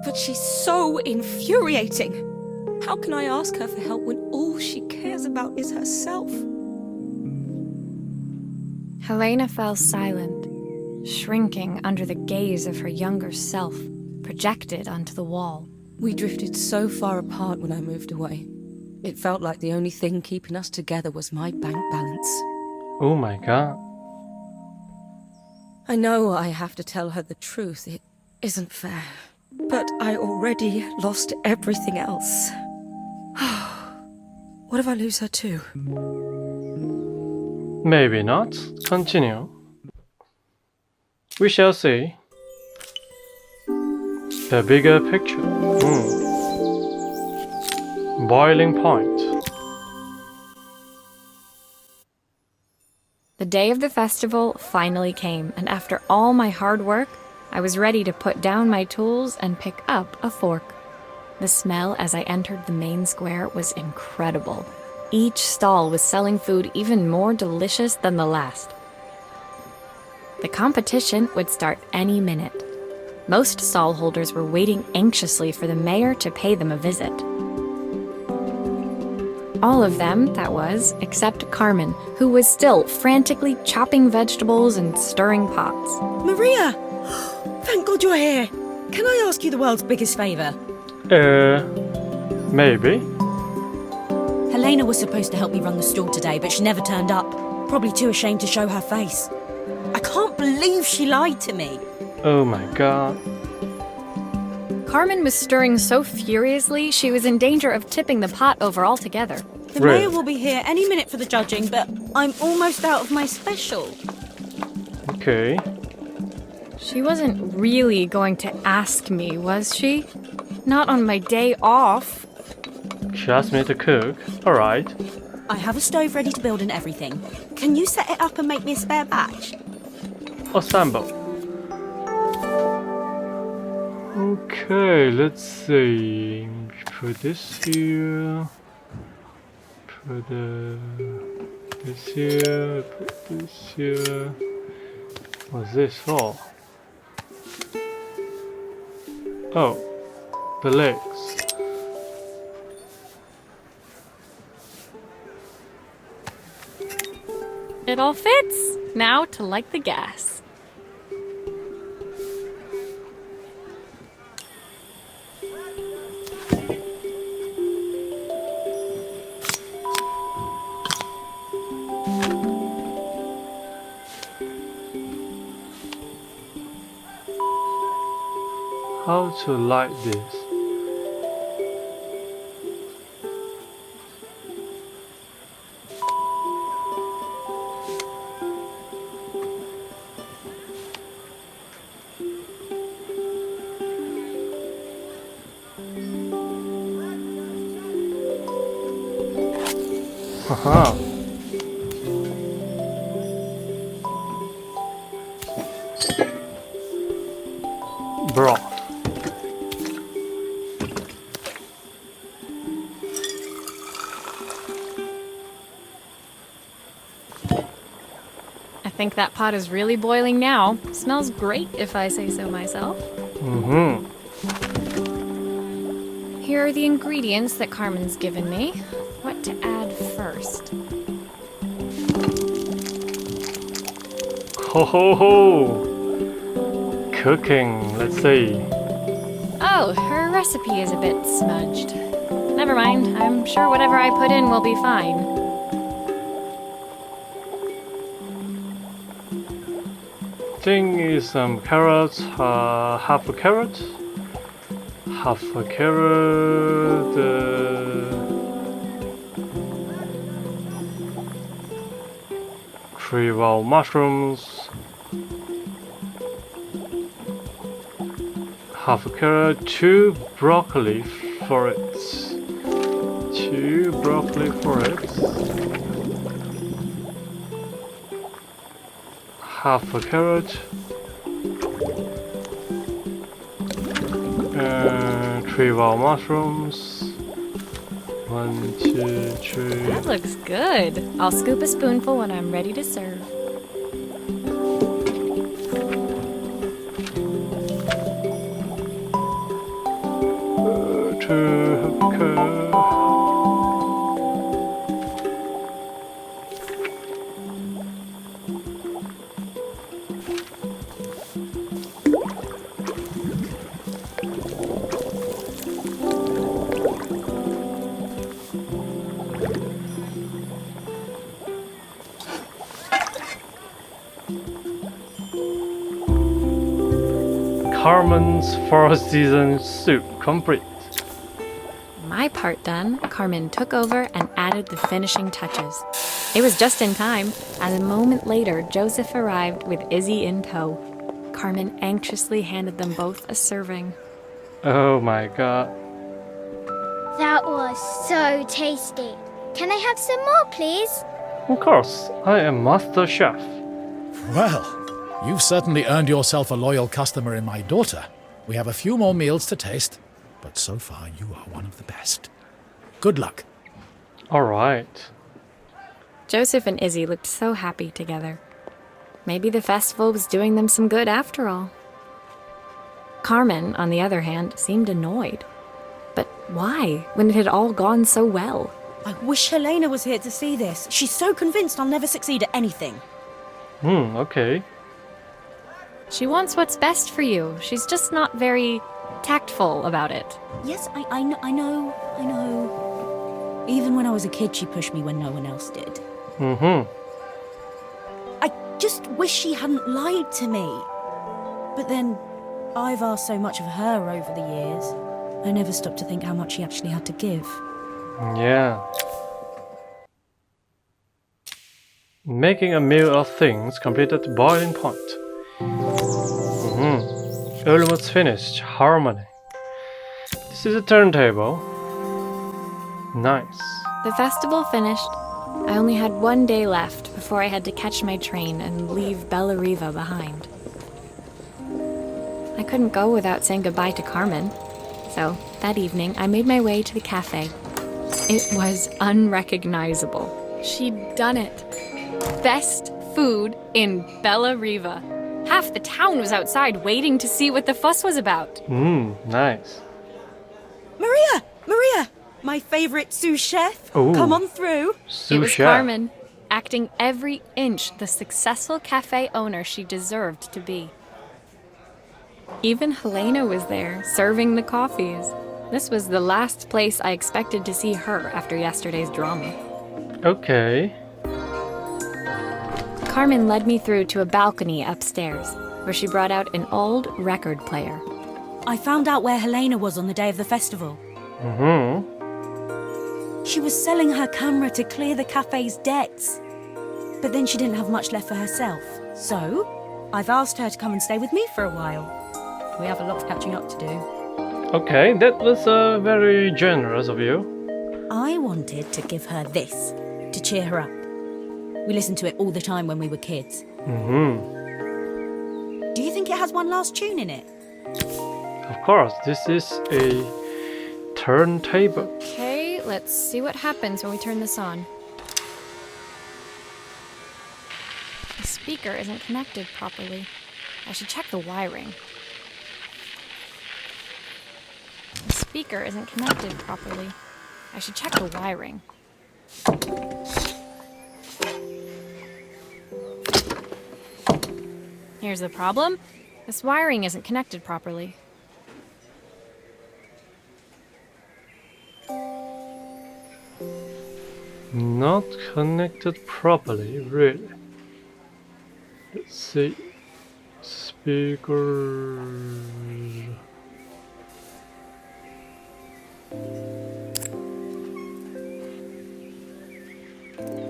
But she's so infuriating. How can I ask her for help when all she cares about is herself? Helena fell silent, shrinking under the gaze of her younger self, projected onto the wall. We drifted so far apart when I moved away. It felt like the only thing keeping us together was my bank balance. Oh my god. I know I have to tell her the truth. It isn't fair. But I already lost everything else. What if I lose her too? Maybe not. Continue. We shall see. The bigger picture. Boiling point. The day of the festival finally came, and after all my hard work, I was ready to put down my tools and pick up a fork. The smell as I entered the main square was incredible. Each stall was selling food even more delicious than the last. The competition would start any minute. Most stall holders were waiting anxiously for the mayor to pay them a visit. All of them, that was, except Carmen, who was still frantically chopping vegetables and stirring pots. Maria! Thank God you're here. Can I ask you the world's biggest favour? Maybe. Helena was supposed to help me run the stall today, but she never turned up. Probably too ashamed to show her face. I can't believe she lied to me. Oh my god. Carmen was stirring so furiously, she was in danger of tipping the pot over altogether. The mayor will be here any minute for the judging, but I'm almost out of my special. Okay. She wasn't really going to ask me, was she? Not on my day off. She asked me to cook. Alright. I have a stove ready to build and everything. Can you set it up and make me a spare batch? Assemble. Okay, let's see. Put this here. Put this here. Put this here. What's this for? Oh, the legs. It all fits. Now to light the gas. How to light this? Haha. Broth. I think that pot is really boiling now. Smells great if I say so myself. Here are the ingredients that Carmen's given me. What to add first? Ho ho ho! Cooking, let's see. Oh, her recipe is a bit smudged. Never mind, I'm sure whatever I put in will be fine. Thing is some carrots, half a carrot, 3 raw mushrooms, half a carrot, 2 broccoli for it. 2 broccoli for it. Half a carrot. 3 raw mushrooms. 1, 2, 3. That looks good. I'll scoop a spoonful when I'm ready to serve. Carmen's 4-season soup complete. My part done, Carmen took over and added the finishing touches. It was just in time, as a moment later, Joseph arrived with Izzy in tow. Carmen anxiously handed them both a serving. Oh my god. That was so tasty. Can I have some more, please? Of course, I am Master Chef. Well, you've certainly earned yourself a loyal customer in my daughter. We have a few more meals to taste, but so far you are one of the best. Good luck. Alright. Joseph and Izzy looked so happy together. Maybe the festival was doing them some good after all. Carmen, on the other hand, seemed annoyed. But why, when it had all gone so well? I wish Helena was here to see this. She's so convinced I'll never succeed at anything. Okay. She wants what's best for you. She's just not very tactful about it. Yes, I know. Even when I was a kid, she pushed me when no one else did. I just wish she hadn't lied to me. But then, I've asked so much of her over the years. I never stopped to think how much she actually had to give. Yeah. Making a meal of things completed the boiling point. Almost finished. Harmony. This is a turntable. Nice. The festival finished. I only had one day left before I had to catch my train and leave Bella Riva behind. I couldn't go without saying goodbye to Carmen. So, that evening, I made my way to the cafe. It was unrecognizable. She'd done it. Best food in Bella Riva. Half the town was outside waiting to see what the fuss was about. Nice. Maria! My favorite sous chef. Ooh. Come on through. It was Carmen, acting every inch the successful cafe owner she deserved to be. Even Helena was there, serving the coffees. This was the last place I expected to see her after yesterday's drama. Okay. Carmen led me through to a balcony upstairs, where she brought out an old record player. I found out where Helena was on the day of the festival. She was selling her camera to clear the cafe's debts. But then she didn't have much left for herself. So, I've asked her to come and stay with me for a while. We have a lot of catching up to do. Okay, that was very generous of you. I wanted to give her this, to cheer her up. We listened to it all the time when we were kids. Do you think it has one last tune in it? Of course, this is a turntable. Okay, let's see what happens when we turn this on. The speaker isn't connected properly. I should check the wiring. The speaker isn't connected properly. I should check the wiring. Here's the problem. This wiring isn't connected properly. Not connected properly, really. Let's see. Speaker.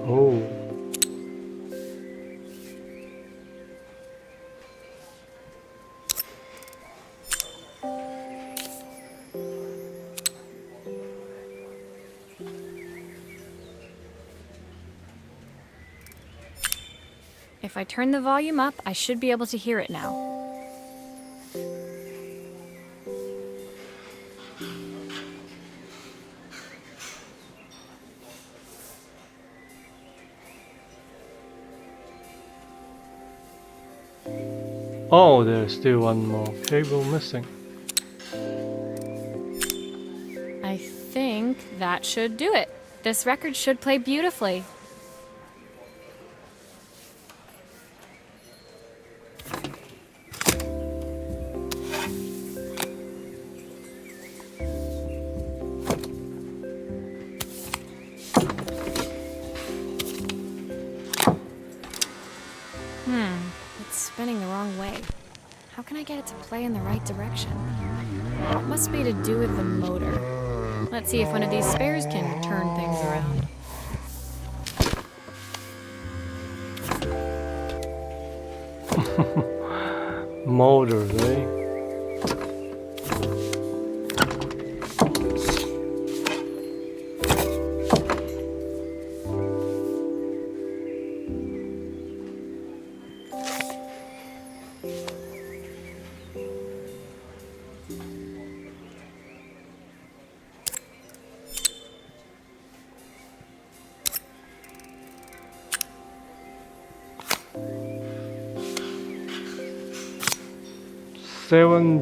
Oh. If I turn the volume up, I should be able to hear it now. Oh, there's still one more cable missing. I think that should do it. This record should play beautifully. It's spinning the wrong way. How can I get it to play in the right direction? It must be to do with the motor. Let's see if one of these spares can turn things around. Motors, eh?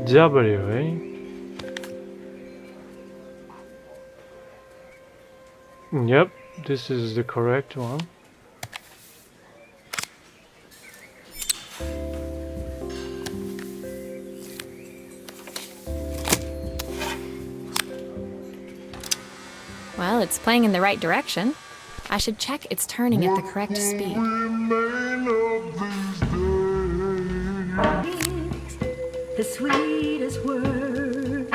W, eh? Yep, this is the correct one. Well, it's playing in the right direction. I should check it's turning at the correct speed. The sweetest words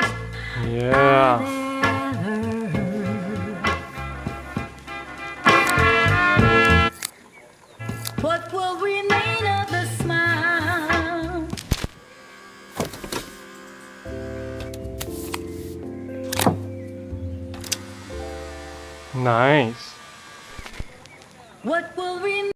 Yeah. What will remain of the smile? Nice. What will remain?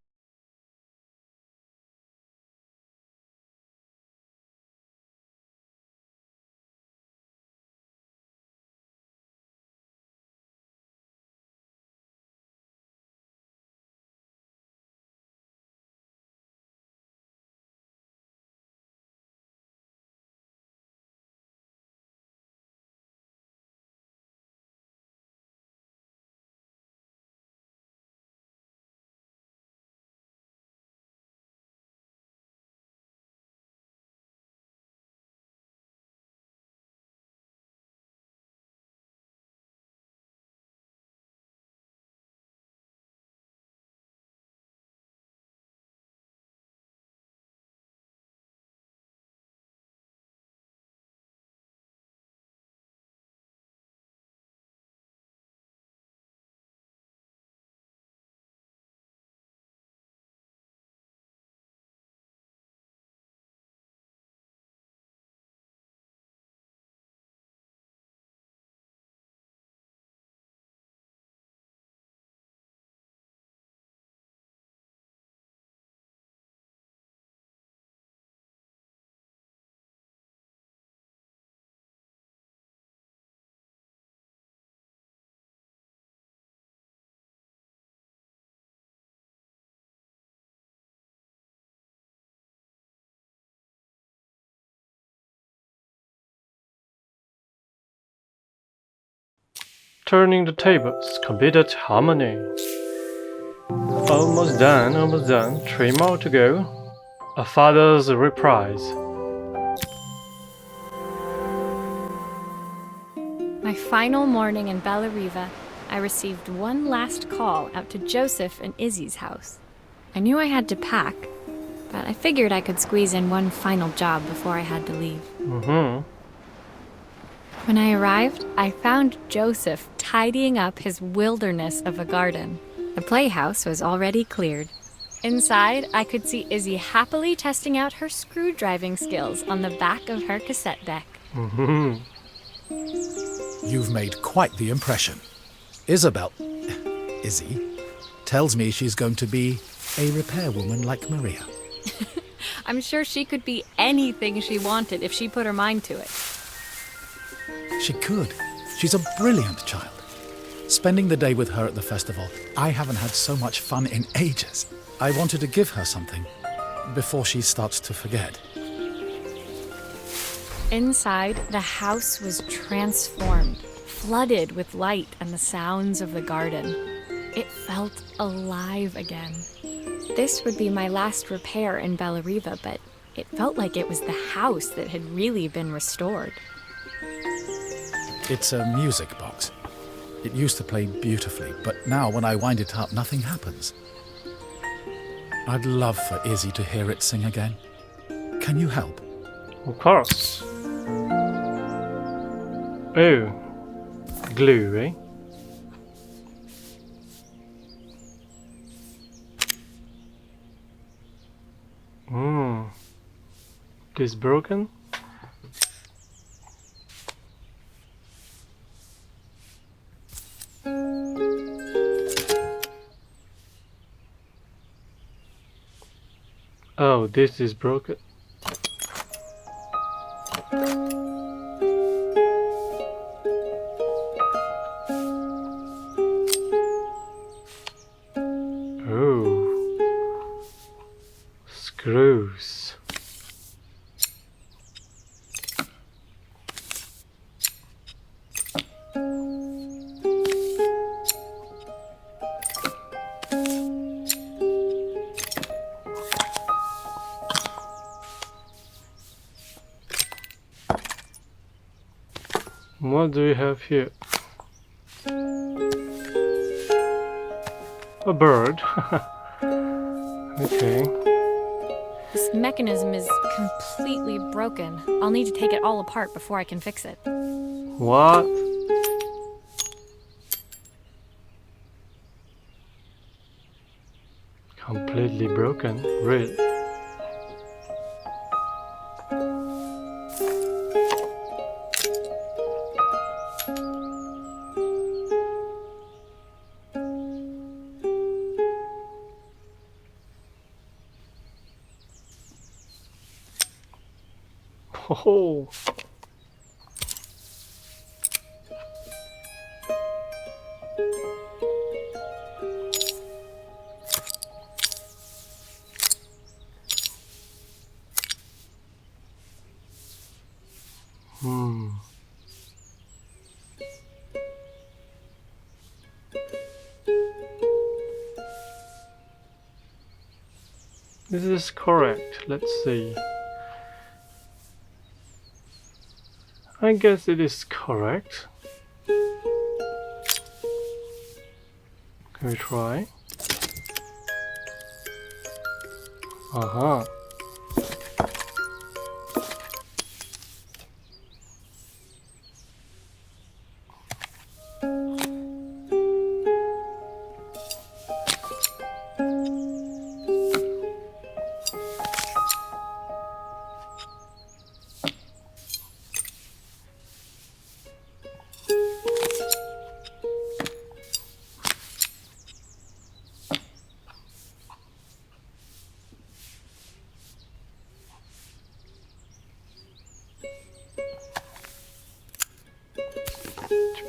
Turning the tables, completed harmony. Almost done, almost done. 3 more to go. A father's reprise. My final morning in Bellariva, I received one last call out to Joseph and Izzy's house. I knew I had to pack, but I figured I could squeeze in one final job before I had to leave. When I arrived, I found Joseph tidying up his wilderness of a garden. The playhouse was already cleared. Inside, I could see Izzy happily testing out her screw-driving skills on the back of her cassette deck. You've made quite the impression. Izzy, tells me she's going to be a repairwoman like Maria. I'm sure she could be anything she wanted if she put her mind to it. She could. She's a brilliant child. Spending the day with her at the festival, I haven't had so much fun in ages. I wanted to give her something before she starts to forget. Inside, the house was transformed, flooded with light and the sounds of the garden. It felt alive again. This would be my last repair in Bellariva, but it felt like it was the house that had really been restored. It's a music box. It used to play beautifully, but now when I wind it up, nothing happens. I'd love for Izzy to hear it sing again. Can you help? Of course. Oh, glue, eh? This broken? Oh, this is broken. Oh, screws. What do we have here? A bird. Okay. This mechanism is completely broken. I'll need to take it all apart before I can fix it. What? Completely broken? Really? Oh. This is correct. Let's see. I guess it is correct. Can we try? Uh-huh.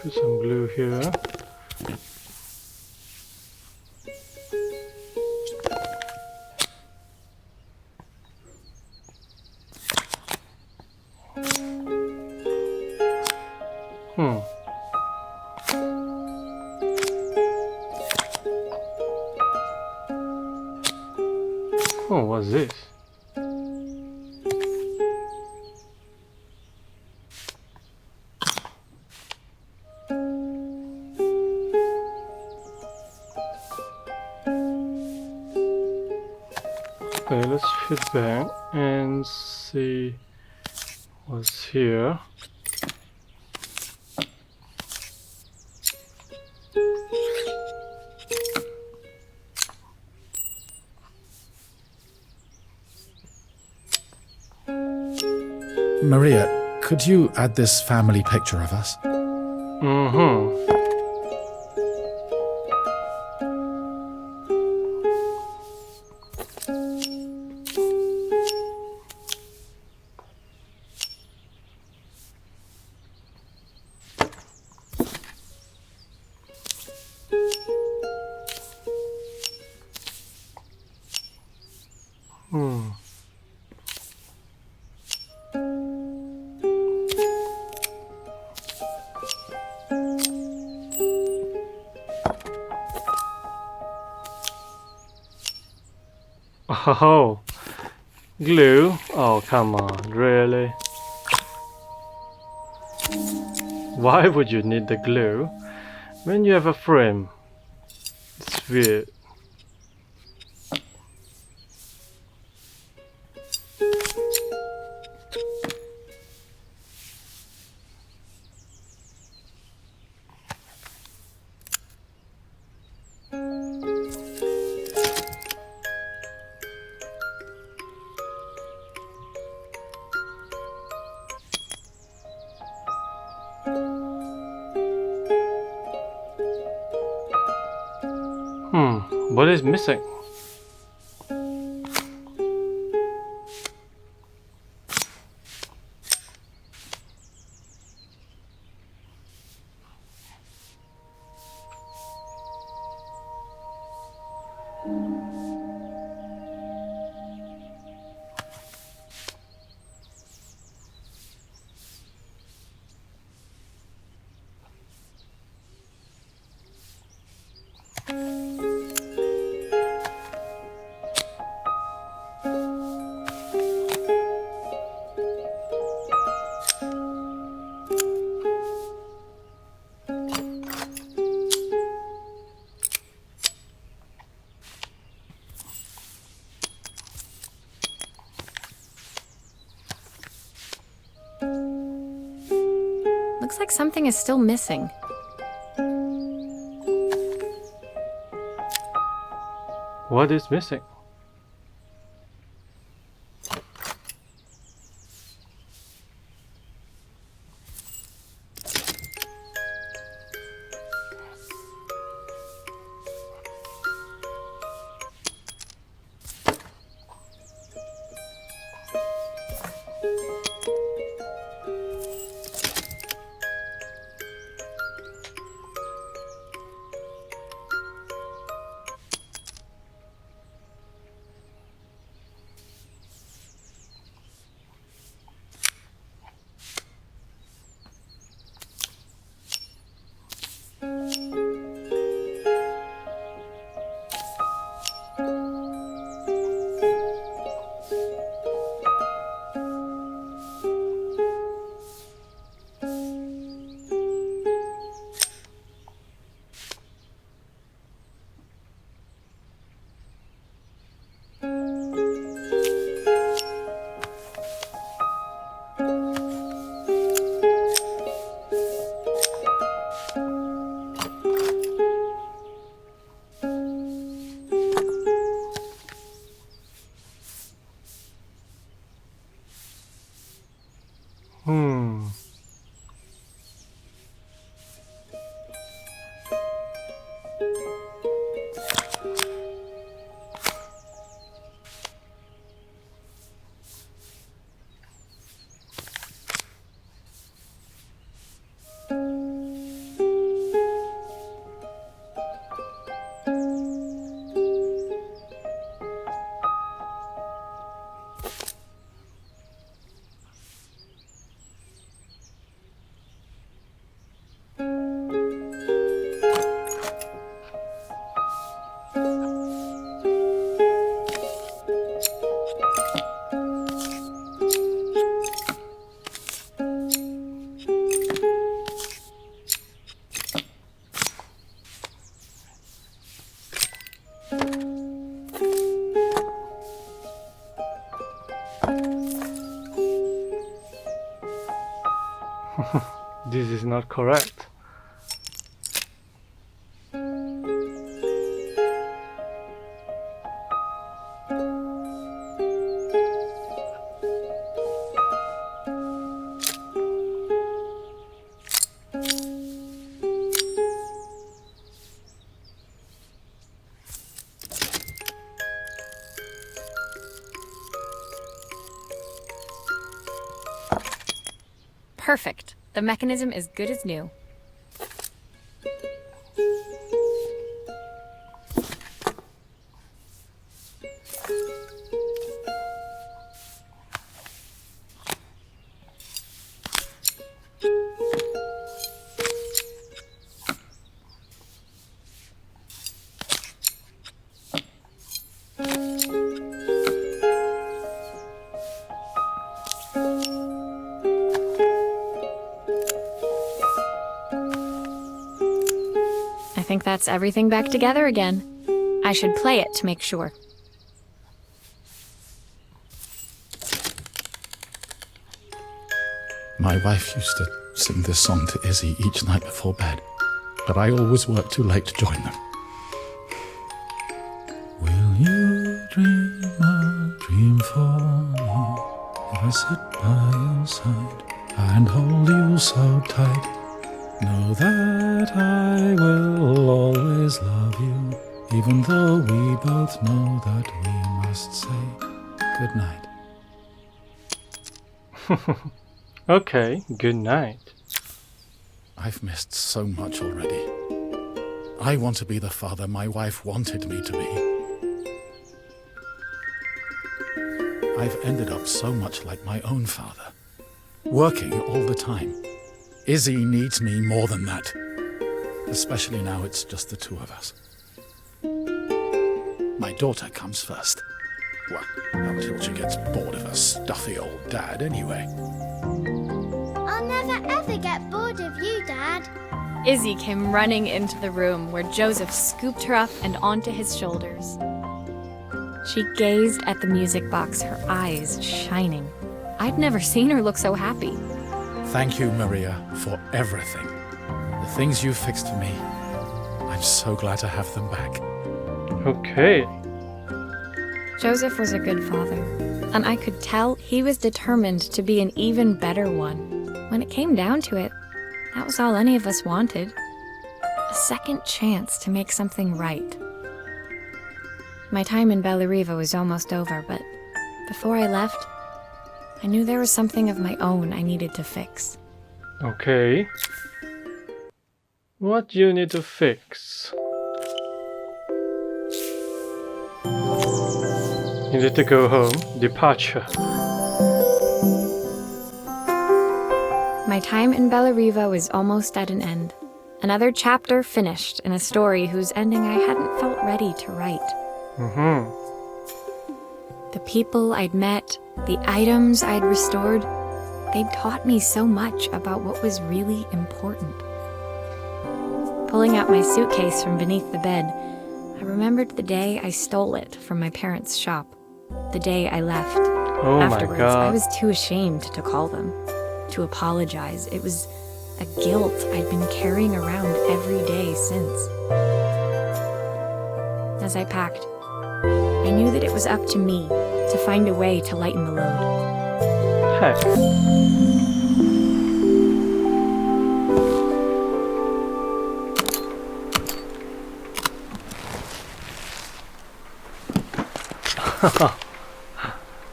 Put some glue here. Oh, what's this? Okay, let's fit back and see what's here. Maria, could you add this family picture of us? Mm-hmm. Oh, glue? Oh, come on, really? Why would you need the glue when you have a frame? It's weird. What is missing? Looks like something is still missing. What is missing? This is not correct. Perfect. The mechanism is good as new. I think that's everything back together again. I should play it to make sure. My wife used to sing this song to Izzy each night before bed, but I always worked too late to join them. Will you dream a dream for me if I sit by your side and hold you so tight? Know that I will always love you even though we both know that we must say goodnight. Okay, good night. I've missed so much already. I want to be the father my wife wanted me to be. I've ended up so much like my own father, working all the time. Izzy needs me more than that, especially now it's just the two of us. My daughter comes first. Well, until she gets bored of her stuffy old dad anyway. I'll never ever get bored of you, Dad. Izzy came running into the room where Joseph scooped her up and onto his shoulders. She gazed at the music box, her eyes shining. I'd never seen her look so happy. Thank you, Maria, for everything. The things you fixed for me. I'm so glad to have them back. Okay. Joseph was a good father, and I could tell he was determined to be an even better one. When it came down to it, that was all any of us wanted. A second chance to make something right. My time in Bellariva was almost over, but before I left, I knew there was something of my own I needed to fix. Okay. What do you need to fix? You need to go home. Departure. My time in Bellariva was almost at an end. Another chapter finished in a story whose ending I hadn't felt ready to write. The people I'd met, the items I'd restored, they'd taught me so much about what was really important. Pulling out my suitcase from beneath the bed, I remembered the day I stole it from my parents' shop. The day I left. Oh Afterwards, my god. I was too ashamed to call them, to apologize. It was a guilt I'd been carrying around every day since. As I packed, I knew that it was up to me to find a way to lighten the load. Heck.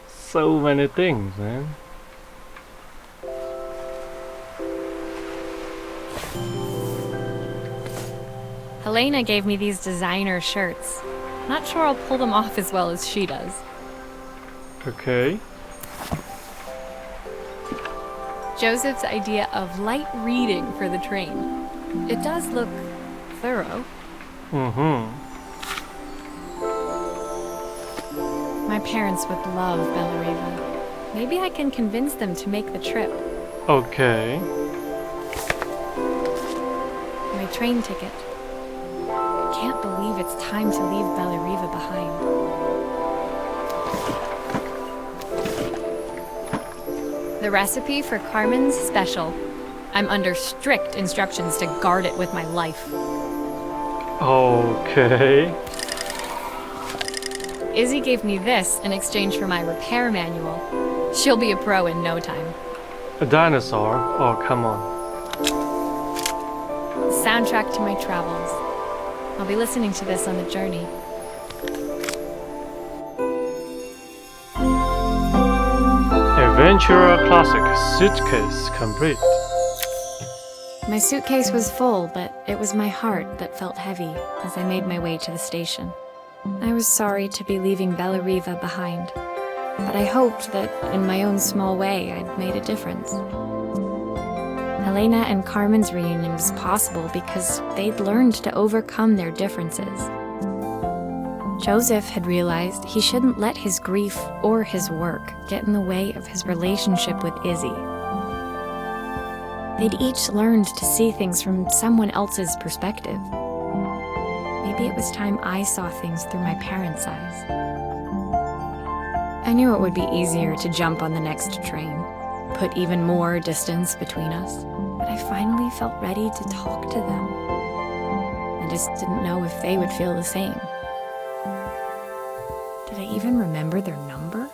So many things, man. Helena gave me these designer shirts. Not sure I'll pull them off as well as she does. Okay. Joseph's idea of light reading for the train. It does look thorough. My parents would love Bellariva. Maybe I can convince them to make the trip. Okay. My train ticket. I can't believe it's time to leave Bellariva behind. The recipe for Carmen's special. I'm under strict instructions to guard it with my life. Okay. Izzy gave me this in exchange for my repair manual. She'll be a pro in no time. A dinosaur? Oh, come on. Soundtrack to my travels. I'll be listening to this on the journey. Adventurer Classic suitcase complete. My suitcase was full, but it was my heart that felt heavy as I made my way to the station. I was sorry to be leaving Bellariva behind, but I hoped that in my own small way I'd made a difference. Helena and Carmen's reunion was possible because they'd learned to overcome their differences. Joseph had realized he shouldn't let his grief or his work get in the way of his relationship with Izzy. They'd each learned to see things from someone else's perspective. Maybe it was time I saw things through my parents' eyes. I knew it would be easier to jump on the next train, put even more distance between us, but I finally felt ready to talk to them. I just didn't know if they would feel the same. Did I even remember their number?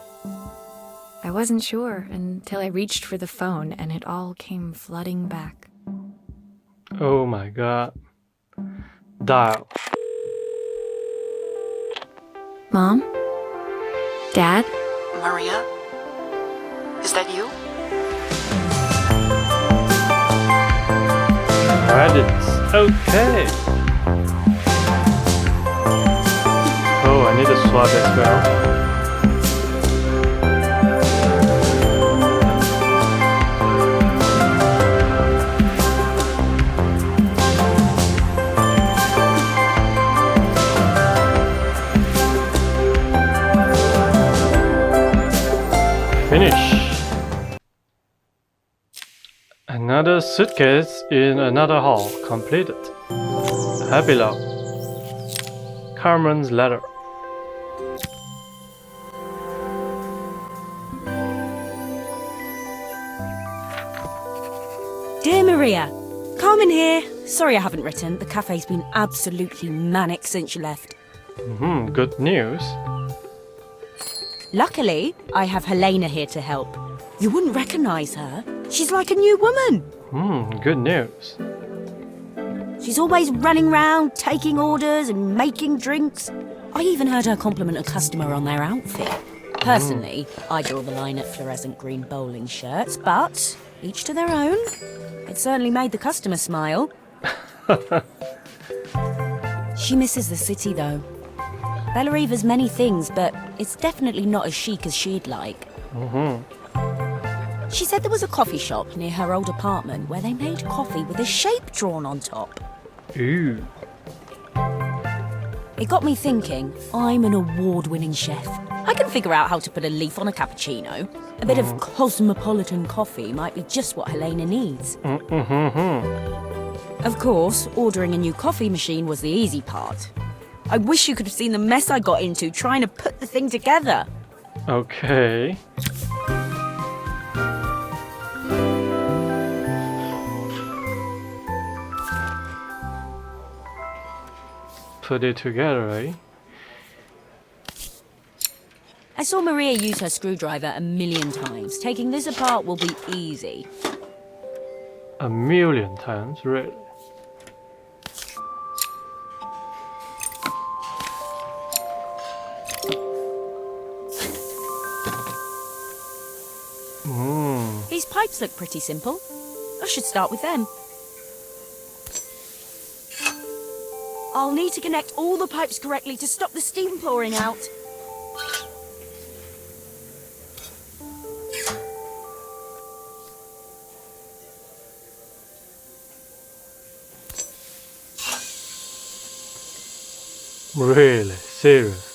I wasn't sure until I reached for the phone and it all came flooding back. Oh my god. Dial. Mom? Dad? Maria? Is that you? Credits. Okay. Oh, I need to swap as well. Finish. Another suitcase in another hall completed. Epilogue. Carmen's letter. Dear Maria, Carmen here. Sorry I haven't written. The cafe's been absolutely manic since you left. Good news. Luckily, I have Helena here to help. You wouldn't recognize her. She's like a new woman. Good news. She's always running round, taking orders and making drinks. I even heard her compliment a customer on their outfit. Personally, I draw the line at fluorescent green bowling shirts, but each to their own. It certainly made the customer smile. She misses the city, though. Bella Eva's many things, but it's definitely not as chic as she'd like. She said there was a coffee shop near her old apartment where they made coffee with a shape drawn on top. Ooh. It got me thinking, I'm an award-winning chef. I can figure out how to put a leaf on a cappuccino. A bit of cosmopolitan coffee might be just what Helena needs. Of course, ordering a new coffee machine was the easy part. I wish you could have seen the mess I got into trying to put the thing together. Okay. Put it together, eh? I saw Maria use her screwdriver a million times. Taking this apart will be easy. A million times, really. These pipes look pretty simple. I should start with them. I'll need to connect all the pipes correctly to stop the steam pouring out. Really? Seriously?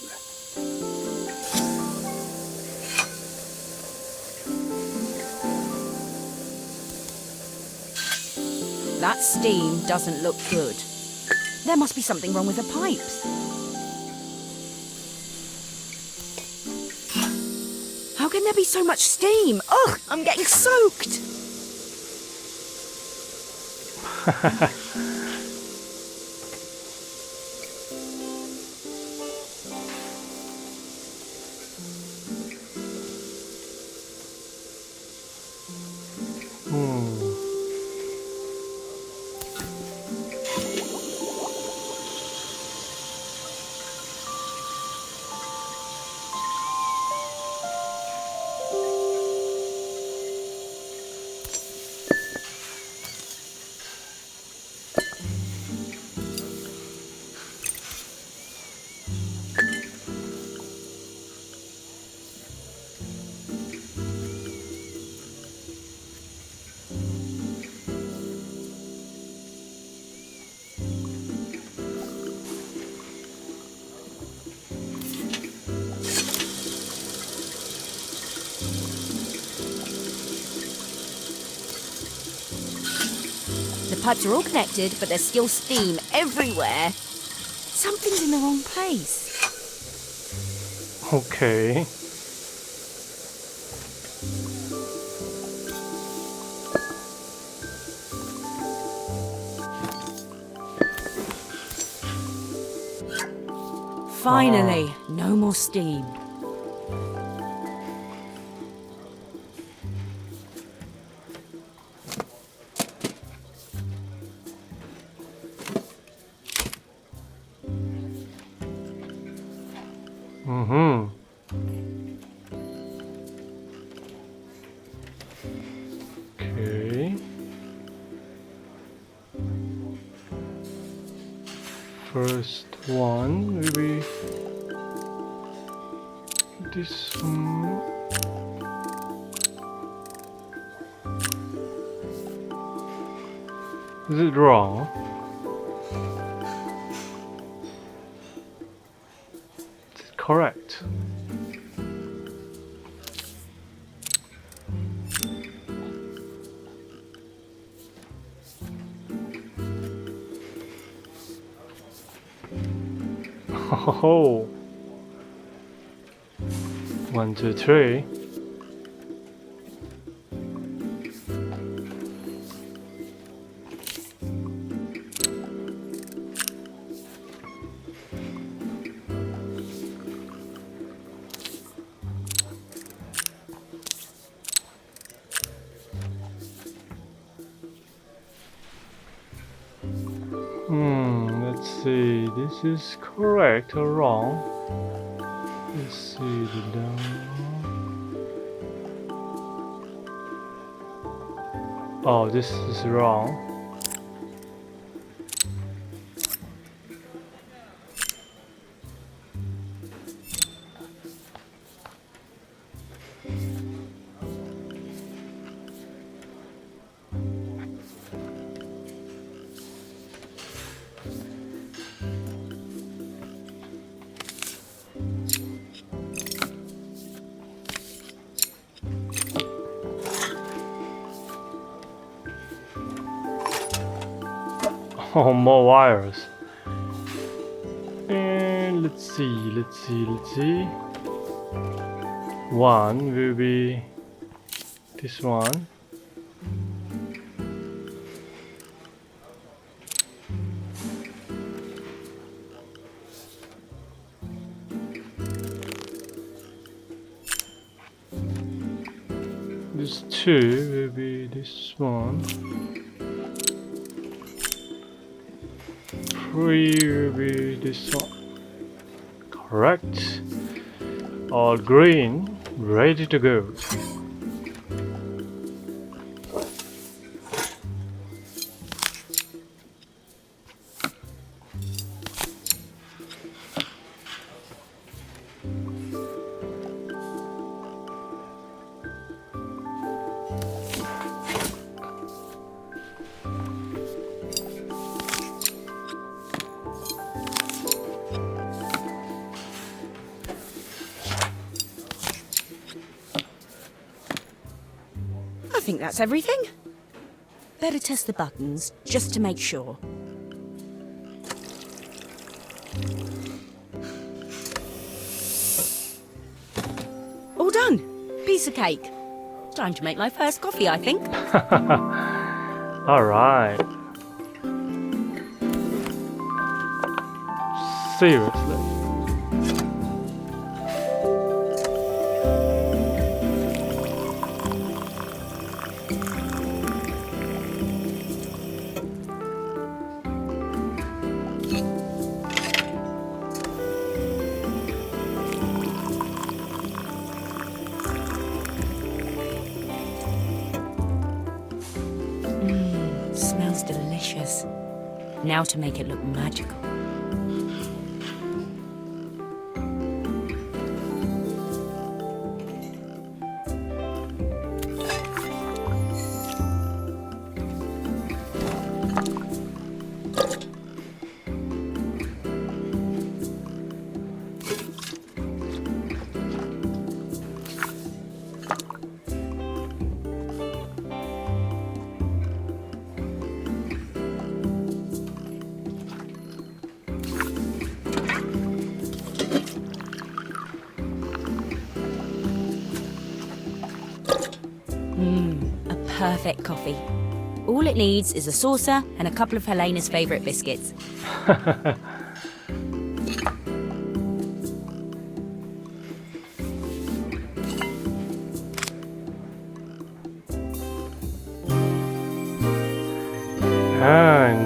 That steam doesn't look good. There must be something wrong with the pipes. How can there be so much steam? Ugh, I'm getting soaked. The pipes are all connected, but there's still steam everywhere. Something's in the wrong place. Okay. Finally, no more steam. first one will be this one. Is it wrong? Is it correct? Oh, 1, 2, 3. Let's see, this is correct or wrong. Let's see the down. Oh, this is wrong. Oh, more wires. And let's see. One will be this one. This two will be this one. 3 will be this one. Correct. All green, ready to go. I think that's everything. Better test the buttons, just to make sure. All done. Piece of cake. Time to make my first coffee, I think. Alright. Seriously. Smells delicious. Now to make it look magical. A perfect coffee. All it needs is a saucer and a couple of Helena's favourite biscuits.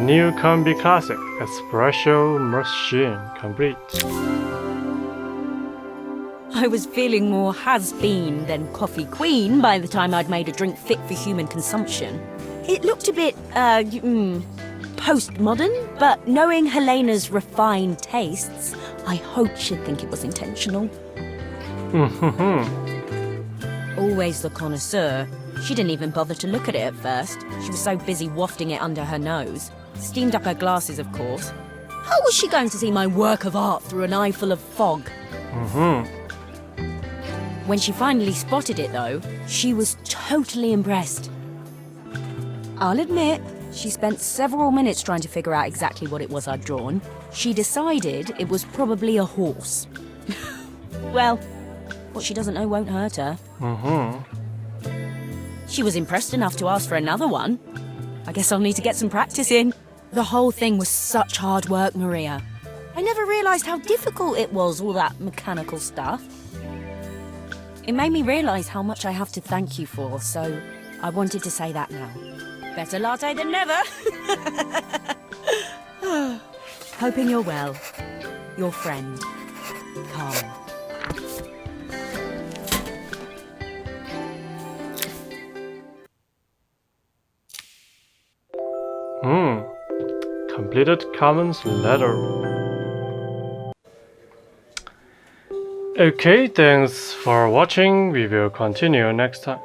New combi classic espresso machine complete. I was feeling more has-been than coffee queen by the time I'd made a drink fit for human consumption. It looked a bit, postmodern, but knowing Helena's refined tastes, I hope she'd think it was intentional. Always the connoisseur. She didn't even bother to look at it at first. She was so busy wafting it under her nose. Steamed up her glasses, of course. How was she going to see my work of art through an eye full of fog? When she finally spotted it, though, she was totally impressed. I'll admit, she spent several minutes trying to figure out exactly what it was I'd drawn. She decided it was probably a horse. Well, what she doesn't know won't hurt her. She was impressed enough to ask for another one. I guess I'll need to get some practice in. The whole thing was such hard work, Maria. I never realised how difficult it was, all that mechanical stuff. It made me realise how much I have to thank you for, so I wanted to say that now. Better latte than never. Hoping you're well. Your friend, Carmen. Completed Carmen's letter. Okay, thanks for watching. We will continue next time.